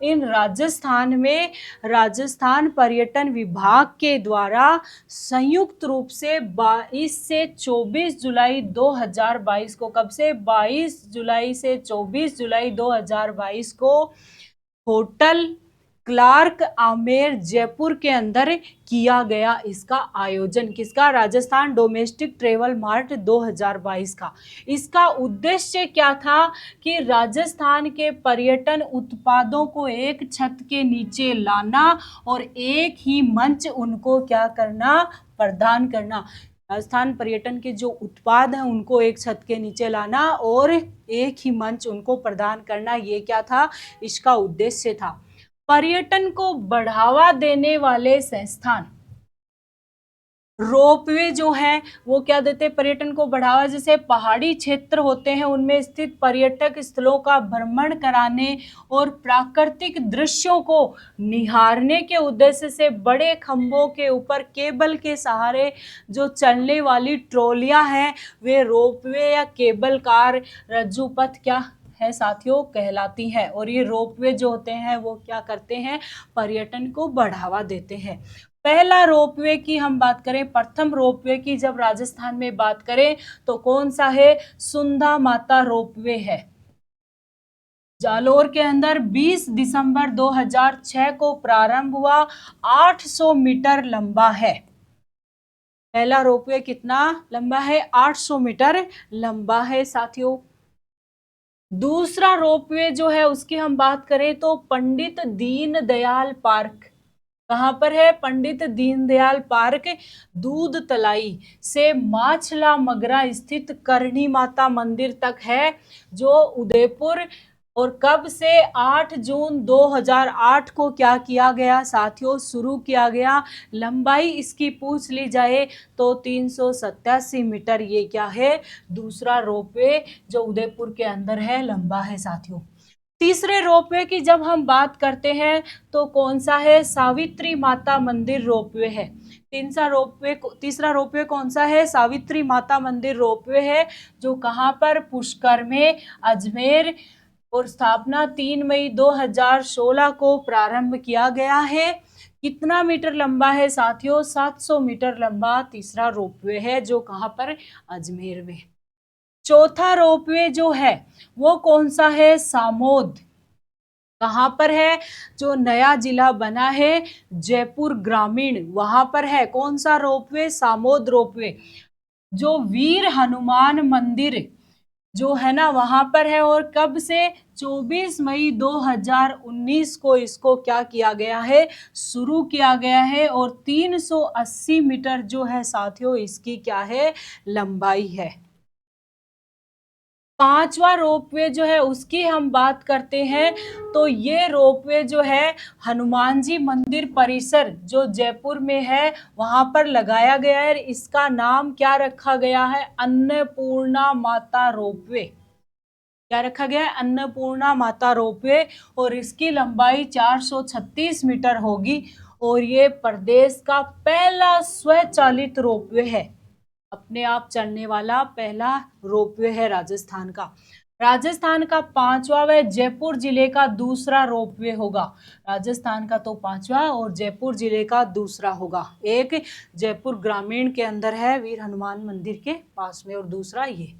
Speaker 1: इन राजस्थान में राजस्थान पर्यटन विभाग के द्वारा संयुक्त रूप से 22 से 24 जुलाई 2022 को, कब से? 22 जुलाई से 24 जुलाई 2022 को होटल क्लार्क आमेर जयपुर के अंदर किया गया इसका आयोजन। किसका? राजस्थान डोमेस्टिक ट्रेवल मार्ट 2022 का। इसका उद्देश्य क्या था कि राजस्थान के पर्यटन उत्पादों को एक छत के नीचे लाना और एक ही मंच उनको क्या करना? प्रदान करना। राजस्थान पर्यटन के जो उत्पाद हैं उनको एक छत के नीचे लाना और एक ही मंच उनको प्रदान करना, ये क्या था? इसका उद्देश्य था। पर्यटन को बढ़ावा देने वाले संस्थान रोपवे जो है वो क्या देते? पर्यटन को बढ़ावा। जैसे पहाड़ी क्षेत्र होते हैं उनमें स्थित पर्यटक स्थलों का भ्रमण कराने और प्राकृतिक दृश्यों को निहारने के उद्देश्य से बड़े खंभों के ऊपर केबल के सहारे जो चलने वाली ट्रॉलियां हैं वे रोपवे या केबल कार रज्जुपथ क्या है साथियों? कहलाती है। और ये रोपवे जो होते हैं वो क्या करते हैं? पर्यटन को बढ़ावा देते हैं। पहला रोपवे की हम बात करें, प्रथम रोपवे की जब राजस्थान में बात करें तो कौन सा है? सुंधा माता रोपवे है। जालोर के अंदर 20 दिसंबर 2006 को प्रारंभ हुआ, 800 मीटर लंबा है। पहला रोपवे कितना लंबा है? 800 मीटर लंबा है साथियों। दूसरा रोपवे जो है उसकी हम बात करें तो पंडित दीनदयाल पार्क। कहाँ पर है? पंडित दीनदयाल पार्क दूध तलाई से माछला मगरा स्थित करणी माता मंदिर तक है, जो उदयपुर। और कब से? 8 जून 2008 को क्या किया गया साथियों? शुरू किया गया। लंबाई इसकी पूछ ली जाए तो 387 मीटर ये क्या है? दूसरा रोपवे जो उदयपुर के अंदर है लंबा है साथियों। तीसरे रोपवे की जब हम बात करते हैं तो कौन सा है? सावित्री माता मंदिर रोपवे है। तीसरा रोपवे कौन सा है? सावित्री माता मंदिर रोपवे है, जो कहाँ पर? पुष्कर में, अजमेर। और स्थापना 3 मई 2016 को प्रारंभ किया गया है। कितना मीटर लंबा है साथियों? 700 मीटर लंबा तीसरा रोपवे है, जो कहाँ पर? अजमेर में। चौथा रोपवे जो है वो कौन सा है? सामोद। कहाँ पर है? जो नया जिला बना है जयपुर ग्रामीण, वहां पर है। कौन सा रोपवे? सामोद रोपवे, जो वीर हनुमान मंदिर जो है ना वहां पर है। और कब से? 24 मई 2019 को इसको क्या किया गया है? शुरू किया गया है। और 380 मीटर जो है साथियों इसकी क्या है? लंबाई है। पांचवा रोपवे जो है उसकी हम बात करते हैं तो ये रोपवे जो है हनुमान जी मंदिर परिसर जो जयपुर में है वहां पर लगाया गया है। इसका नाम क्या रखा गया है? अन्नपूर्णा माता रोपवे। क्या रखा गया है? अन्नपूर्णा माता रोपवे। और इसकी लंबाई 436 मीटर होगी। और ये प्रदेश का पहला स्वचालित रोपवे है, अपने आप चलने वाला पहला रोपवे है राजस्थान का। राजस्थान का पांचवा व जयपुर जिले का दूसरा रोपवे होगा। राजस्थान का तो पांचवा और जयपुर जिले का दूसरा होगा। एक जयपुर ग्रामीण के अंदर है वीर हनुमान मंदिर के पास में, और दूसरा ये।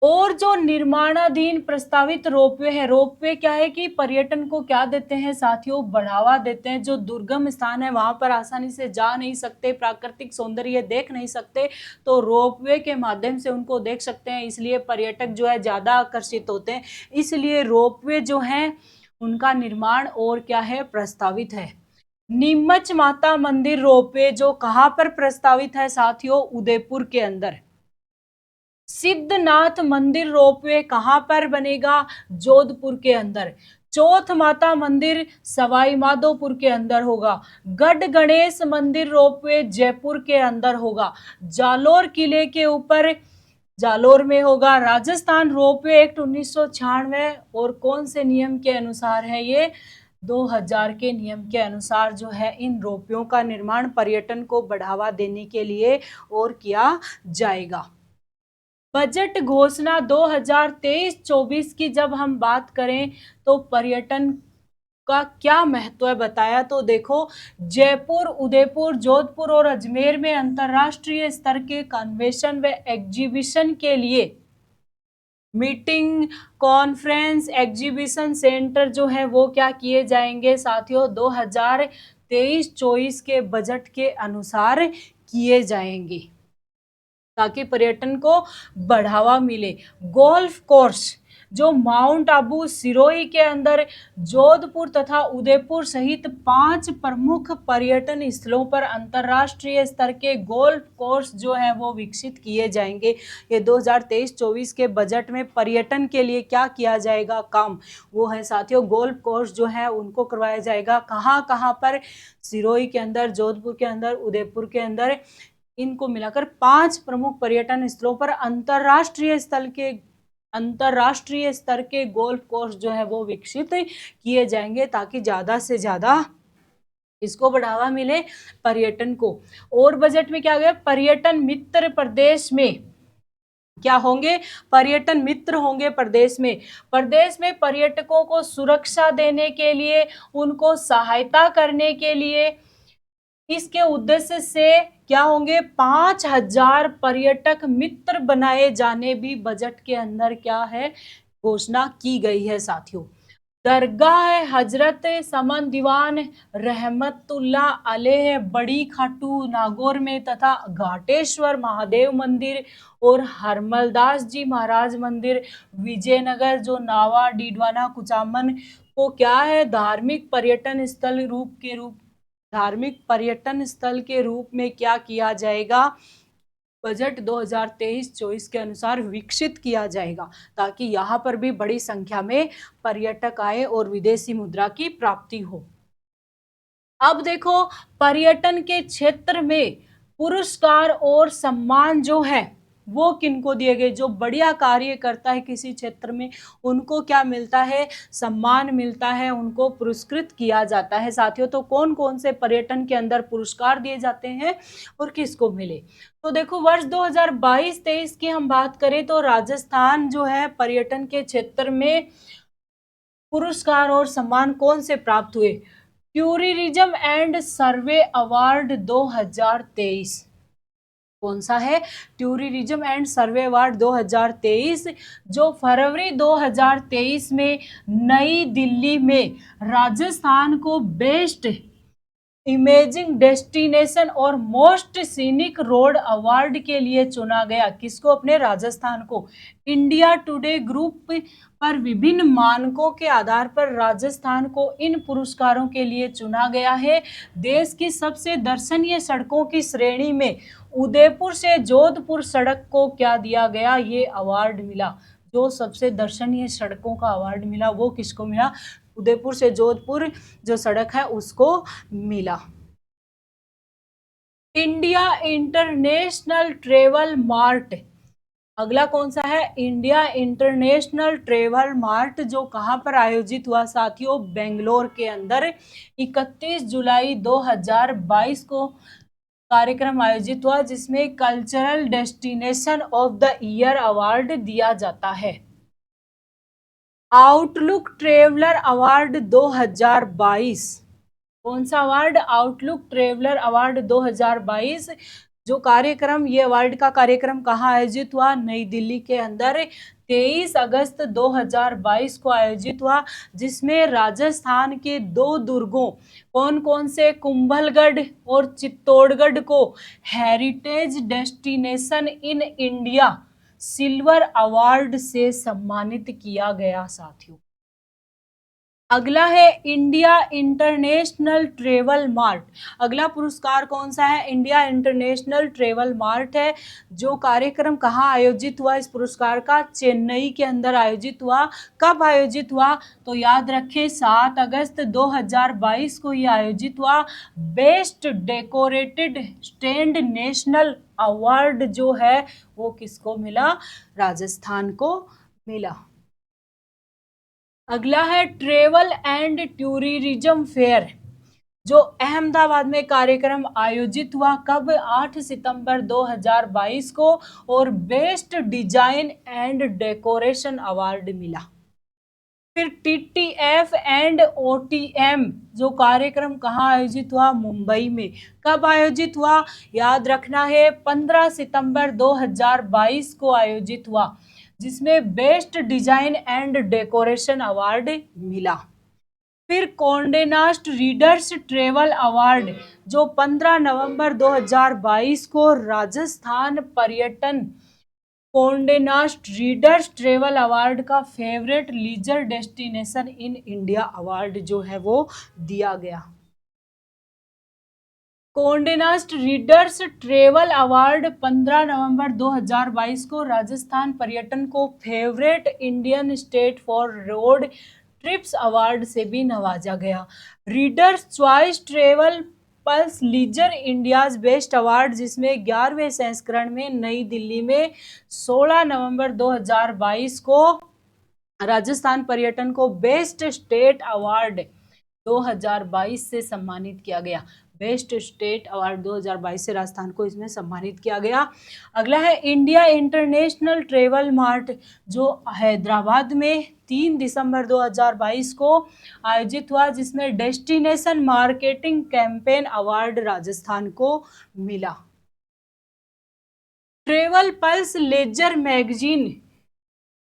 Speaker 1: और जो निर्माणाधीन प्रस्तावित रोपवे है, रोपवे क्या है कि पर्यटन को क्या देते हैं साथियों? बढ़ावा देते हैं। जो दुर्गम स्थान है वहां पर आसानी से जा नहीं सकते, प्राकृतिक सौंदर्य देख नहीं सकते, तो रोपवे के माध्यम से उनको देख सकते हैं। इसलिए पर्यटक जो है ज्यादा आकर्षित होते हैं। इसलिए रोपवे जो है उनका निर्माण और क्या है? प्रस्तावित है। नीमच माता मंदिर रोपवे जो कहाँ पर प्रस्तावित है साथियों? उदयपुर के अंदर। सिद्धनाथ मंदिर रोपवे कहां पर बनेगा? जोधपुर के अंदर। चौथ माता मंदिर सवाई माधोपुर के अंदर होगा। गढ़ गणेश मंदिर रोपवे जयपुर के अंदर होगा। जालोर किले के ऊपर जालोर में होगा। राजस्थान रोपवे एक्ट 1996 और कौन से नियम के अनुसार है ये? 2000 के नियम के अनुसार जो है इन रोपवेों का निर्माण पर्यटन को बढ़ावा देने के लिए और किया जाएगा। बजट घोषणा 2023-24 की जब हम बात करें तो पर्यटन का क्या महत्व है बताया। तो देखो, जयपुर, उदयपुर, जोधपुर और अजमेर में अंतर्राष्ट्रीय स्तर के कन्वेंशन व एग्जीबिशन के लिए मीटिंग, कॉन्फ्रेंस, एग्जीबिशन सेंटर जो है वो क्या किए जाएंगे साथियों, 2023-24 के बजट के अनुसार किए जाएंगे ताकि पर्यटन को बढ़ावा मिले। गोल्फ कोर्स जो माउंट आबू, सिरोही के अंदर, जोधपुर तथा उदयपुर सहित 5 प्रमुख पर्यटन स्थलों पर अंतर्राष्ट्रीय स्तर के गोल्फ कोर्स जो है वो विकसित किए जाएंगे। ये 2023-24 के बजट में पर्यटन के लिए क्या किया जाएगा काम, वो है साथियों गोल्फ कोर्स जो है उनको करवाया जाएगा। कहाँ कहाँ पर, सिरोही के अंदर, जोधपुर के अंदर, उदयपुर के अंदर, इनको मिलाकर 5 प्रमुख पर्यटन स्थलों पर अंतरराष्ट्रीय स्तर के गोल्फ कोर्स जो है वो विकसित किए जाएंगे ताकि ज्यादा से ज्यादा इसको बढ़ावा मिले पर्यटन को। और बजट में क्या गया, पर्यटन मित्र प्रदेश में क्या होंगे, पर्यटन मित्र होंगे प्रदेश में पर्यटकों को सुरक्षा देने के लिए, उनको सहायता करने के लिए, इसके उद्देश्य से क्या होंगे, 5,000 पर्यटक मित्र बनाए जाने भी बजट के अंदर क्या है घोषणा की गई है साथियों। दरगाह हजरत समन दीवान रहमतुल्लाह अलैह बड़ी खाटू नागौर में तथा घाटेश्वर महादेव मंदिर और हरमलदास जी महाराज मंदिर विजयनगर जो नावा डीडवाना कुचामन को क्या है धार्मिक पर्यटन स्थल के रूप में क्या किया जाएगा, बजट 2023-24 के अनुसार विकसित किया जाएगा ताकि यहाँ पर भी बड़ी संख्या में पर्यटक आए और विदेशी मुद्रा की प्राप्ति हो। अब देखो पर्यटन के क्षेत्र में पुरस्कार और सम्मान जो है वो किनको दिए गए, जो बढ़िया कार्य करता है किसी क्षेत्र में उनको क्या मिलता है, सम्मान मिलता है, उनको पुरस्कृत किया जाता है साथियों। तो कौन कौन से पर्यटन के अंदर पुरस्कार दिए जाते हैं और किसको मिले, तो देखो वर्ष 2022-23 की हम बात करें तो राजस्थान जो है पर्यटन के क्षेत्र में पुरस्कार और सम्मान कौन से प्राप्त हुए, टूरिज्म एंड सर्वे अवार्ड 2023, कौन सा है, टूरिज्म एंड सर्वे अवार्ड 2023 जो फरवरी 2023 में नई दिल्ली में राजस्थान को बेस्ट इमेजिंग डेस्टिनेशन और मोस्ट सीनिक रोड अवार्ड के लिए चुना गया। किसको, अपने राजस्थान को। इंडिया टुडे ग्रुप पर विभिन्न मानकों के आधार पर राजस्थान को इन पुरस्कारों के लिए चुना गया है। देश की सबसे दर्शनीय सड़कों की श्रेणी में उदयपुर से जोधपुर सड़क को क्या दिया गया, ये अवार्ड मिला। जो सबसे दर्शनीय सड़कों का अवार्ड मिला वो किसको मिला, उदयपुर से जोधपुर जो सड़क है उसको मिला। इंडिया इंटरनेशनल ट्रेवल मार्ट, अगला कौन सा है, इंडिया इंटरनेशनल ट्रेवल मार्ट जो कहां पर आयोजित हुआ साथियों, बेंगलोर के अंदर 31 जुलाई 2022 को कार्यक्रम आयोजित हुआ जिसमें cultural destination of the year award दिया जाता है। आउटलुक ट्रेवलर अवार्ड 2022, कौन सा अवार्ड, आउटलुक ट्रेवलर अवार्ड 2022 जो कार्यक्रम, ये अवार्ड का कार्यक्रम कहाँ आयोजित हुआ, नई दिल्ली के अंदर 23 अगस्त 2022 को आयोजित हुआ जिसमें राजस्थान के 2 दुर्गों कौन कौन से, कुंभलगढ़ और चित्तौड़गढ़ को heritage destination in India silver award से सम्मानित किया गया साथियों। अगला है इंडिया इंटरनेशनल ट्रेवल मार्ट, अगला पुरस्कार कौन सा है, इंडिया इंटरनेशनल ट्रेवल मार्ट है जो कार्यक्रम कहाँ आयोजित हुआ, इस पुरस्कार का चेन्नई के अंदर आयोजित हुआ। कब आयोजित हुआ, तो याद रखें 7 अगस्त 2022 को ये आयोजित हुआ। Best decorated stand national award जो है वो किसको मिला, राजस्थान को मिला। अगला है ट्रेवल एंड टूरिज्म फेयर जो अहमदाबाद में कार्यक्रम आयोजित हुआ, कब, 8 सितंबर 2022 को, और best design and decoration award मिला। फिर TTF एंड OTM जो कार्यक्रम कहाँ आयोजित हुआ, मुंबई में। कब आयोजित हुआ, याद रखना है 15 सितंबर 2022 को आयोजित हुआ। जिसमें best design and decoration award मिला। फिर Conde Nast readers travel award जो 15 नवंबर 2022 को राजस्थान पर्यटन Conde Nast readers travel award का favourite leisure destination in India award जो है वो दिया गया। Conde Nast readers travel award 15 नवंबर 2022 को राजस्थान पर्यटन को फेवरेट Indian state for road trips award से भी नवाजा गया। Readers choice travel plus leisure India's best award जिसमें 11वें संस्करण में नई दिल्ली में 16 नवंबर 2022 को राजस्थान पर्यटन को बेस्ट स्टेट अवार्ड 2022 से सम्मानित किया गया। बेस्ट स्टेट अवार्ड 2022 से राजस्थान को इसमें सम्मानित किया गया। अगला है इंडिया इंटरनेशनल ट्रेवल मार्ट जो हैदराबाद में 3 दिसंबर 2022 को आयोजित हुआ, जिसमें destination marketing campaign award Rajasthan को मिला। ट्रेवल पल्स लेजर मैगजीन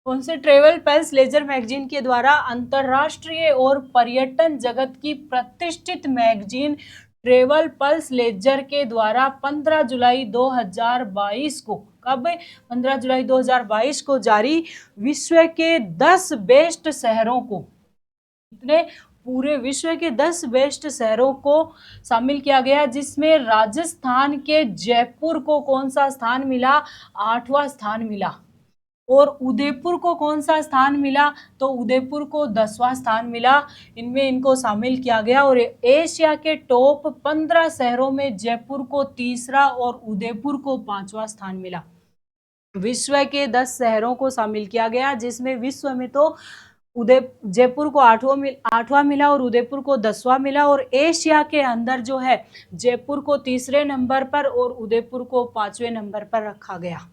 Speaker 1: कौन से ट्रेवल पल्स लेजर मैगजीन के द्वारा अंतरराष्ट्रीय और पर्यटन जगत की प्रतिष्ठित मैगजीन ट्रेवल पल्स लेजर के द्वारा 15 जुलाई 2022 को कब 15 जुलाई 2022 को जारी विश्व के 10 बेस्ट शहरों को इतने पूरे विश्व के 10 बेस्ट शहरों को शामिल किया गया, जिसमें राजस्थान के जयपुर को कौन सा स्थान मिला? 8वां स्थान मिला। और उदयपुर को कौन सा स्थान मिला? तो उदयपुर को 10वां स्थान मिला। इनमें इनको शामिल किया गया और एशिया के टॉप 15 शहरों में जयपुर को तीसरा और उदयपुर को 5वां स्थान मिला। विश्व के 10 शहरों को शामिल किया गया, जिसमें विश्व में तो जयपुर को 8वां मिला और उदयपुर को 10वां मिला, और एशिया के अंदर जो है जयपुर को तीसरे नंबर पर और उदयपुर को 5वें नंबर पर रखा गया।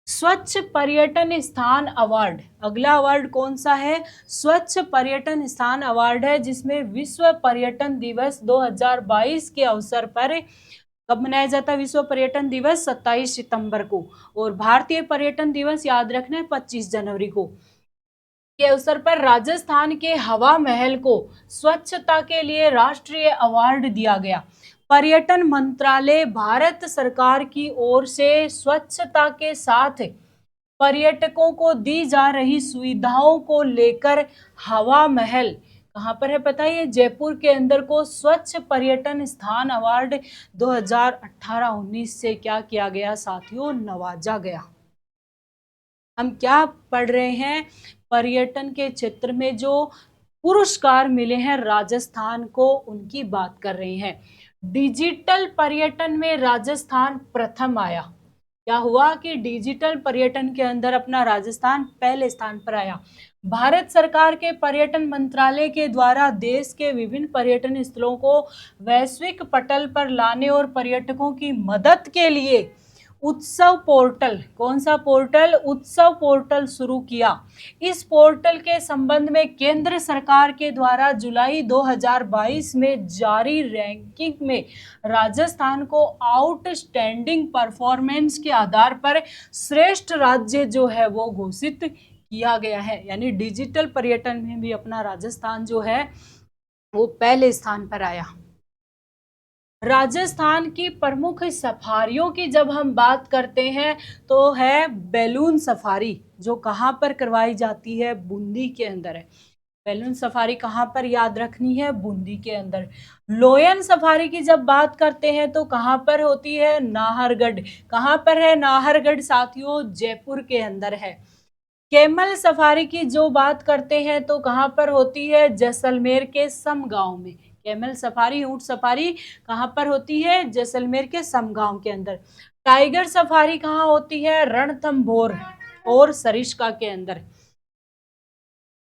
Speaker 1: स्वच्छ पर्यटन स्थान अवार्ड, अगला अवार्ड कौन सा है? स्वच्छ पर्यटन स्थान अवार्ड है, जिसमें विश्व पर्यटन दिवस 2022 के अवसर पर कब मनाया जाता है? विश्व पर्यटन दिवस 27 सितंबर को, और भारतीय पर्यटन दिवस याद रखना है 25 जनवरी को के अवसर पर राजस्थान के हवा महल को स्वच्छता के लिए राष्ट्रीय अवार्ड दिया गया। पर्यटन मंत्रालय भारत सरकार की ओर से स्वच्छता के साथ पर्यटकों को दी जा रही सुविधाओं को लेकर हवा महल कहाँ पर है पता है? जयपुर के अंदर को स्वच्छ पर्यटन स्थान अवार्ड 2018-19 से क्या किया गया साथियों? नवाजा गया। हम क्या पढ़ रहे हैं? पर्यटन के क्षेत्र में जो पुरस्कार मिले हैं राजस्थान को, उनकी बात कर रहे हैं। डिजिटल पर्यटन में राजस्थान प्रथम आया। क्या हुआ कि डिजिटल पर्यटन के अंदर अपना राजस्थान पहले स्थान पर आया। भारत सरकार के पर्यटन मंत्रालय के द्वारा देश के विभिन्न पर्यटन स्थलों को वैश्विक पटल पर लाने और पर्यटकों की मदद के लिए उत्सव पोर्टल, कौन सा पोर्टल? उत्सव पोर्टल शुरू किया। इस पोर्टल के संबंध में केंद्र सरकार के द्वारा जुलाई 2022 में जारी रैंकिंग में राजस्थान को आउटस्टैंडिंग परफॉर्मेंस के आधार पर श्रेष्ठ राज्य जो है वो घोषित किया गया है। यानी डिजिटल पर्यटन में भी अपना राजस्थान जो है वो पहले स्थान पर आया। राजस्थान की प्रमुख सफारियों की जब हम बात करते हैं तो है बैलून सफारी, जो कहाँ पर करवाई जाती है? बूंदी के अंदर है। बैलून सफारी कहाँ पर याद रखनी है? बूंदी के अंदर। लोयन सफारी की जब बात करते हैं तो कहाँ पर होती है? नाहरगढ़। कहाँ पर है नाहरगढ़ साथियों? जयपुर के अंदर है। कैमल सफारी की जो बात करते हैं तो कहाँ पर होती है? जैसलमेर के समगांव में। कैमल सफारी, ऊंट सफारी कहाँ पर होती है? जैसलमेर के समगांव के अंदर। टाइगर सफारी कहाँ होती है? रणथंभौर और सरिस्का के अंदर।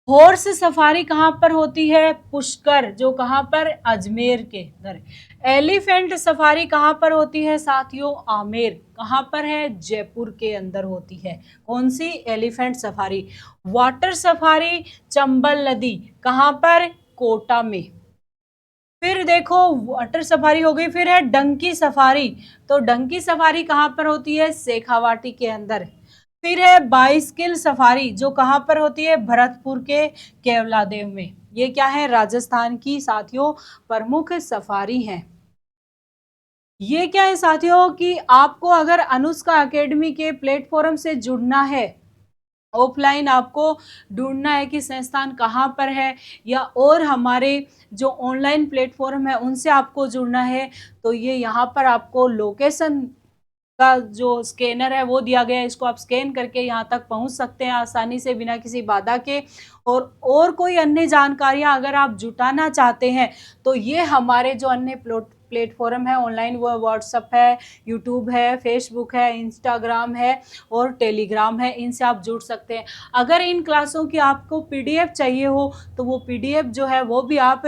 Speaker 1: हॉर्स सफारी कहाँ पर होती है? पुष्कर, जो कहाँ पर? अजमेर के अंदर। एलिफेंट सफारी कहाँ पर होती है साथियों? आमेर। कहाँ पर है? जयपुर के अंदर होती है। कौन सी? Elephant safari. Water safari Chambal नदी कहाँ पर? कोटा में। फिर देखो वाटर सफारी हो गई, फिर है डंकी सफारी। तो डंकी सफारी कहाँ पर होती है? शेखावाटी के अंदर। फिर है बाइसिकल सफारी, जो कहाँ पर होती है? भरतपुर के केवलादेव में। ये क्या है? राजस्थान की साथियों प्रमुख सफारी है। ये क्या है साथियों कि आपको अगर अनुष्का एकेडमी के प्लेटफॉर्म से जुड़ना है, ऑफलाइन आपको ढूंढना है कि संस्थान कहाँ पर है, या और हमारे जो ऑनलाइन प्लेटफॉर्म है उनसे आपको जुड़ना है, तो ये यहाँ पर आपको लोकेशन का जो स्कैनर है वो दिया गया है। इसको आप स्कैन करके यहाँ तक पहुँच सकते हैं आसानी से बिना किसी बाधा के। और कोई अन्य जानकारियाँ अगर आप जुटाना चाहते हैं तो ये हमारे जो अन्य प्लेटफॉर्म है ऑनलाइन, वो व्हाट्सअप है, यूट्यूब है, फेसबुक है, इंस्टाग्राम है और टेलीग्राम है, इनसे आप जुड़ सकते हैं। अगर इन क्लासों की आपको पीडीएफ चाहिए हो तो वो पीडीएफ जो है वो भी आप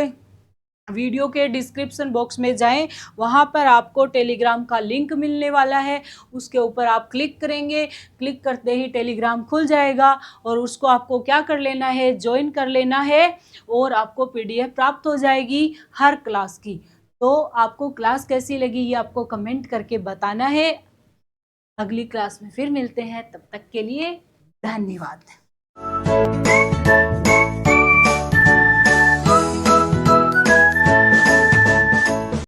Speaker 1: वीडियो के डिस्क्रिप्शन बॉक्स में जाएं, वहां पर आपको टेलीग्राम का लिंक मिलने वाला है। उसके ऊपर आप क्लिक करेंगे, क्लिक करते ही टेलीग्राम खुल जाएगा और उसको आपको क्या कर लेना है? ज्वाइन कर लेना है और आपको पीडीएफ प्राप्त हो जाएगी हर क्लास की। तो आपको क्लास कैसी लगी ये आपको कमेंट करके बताना है। अगली क्लास में फिर मिलते हैं, तब तक के लिए धन्यवाद।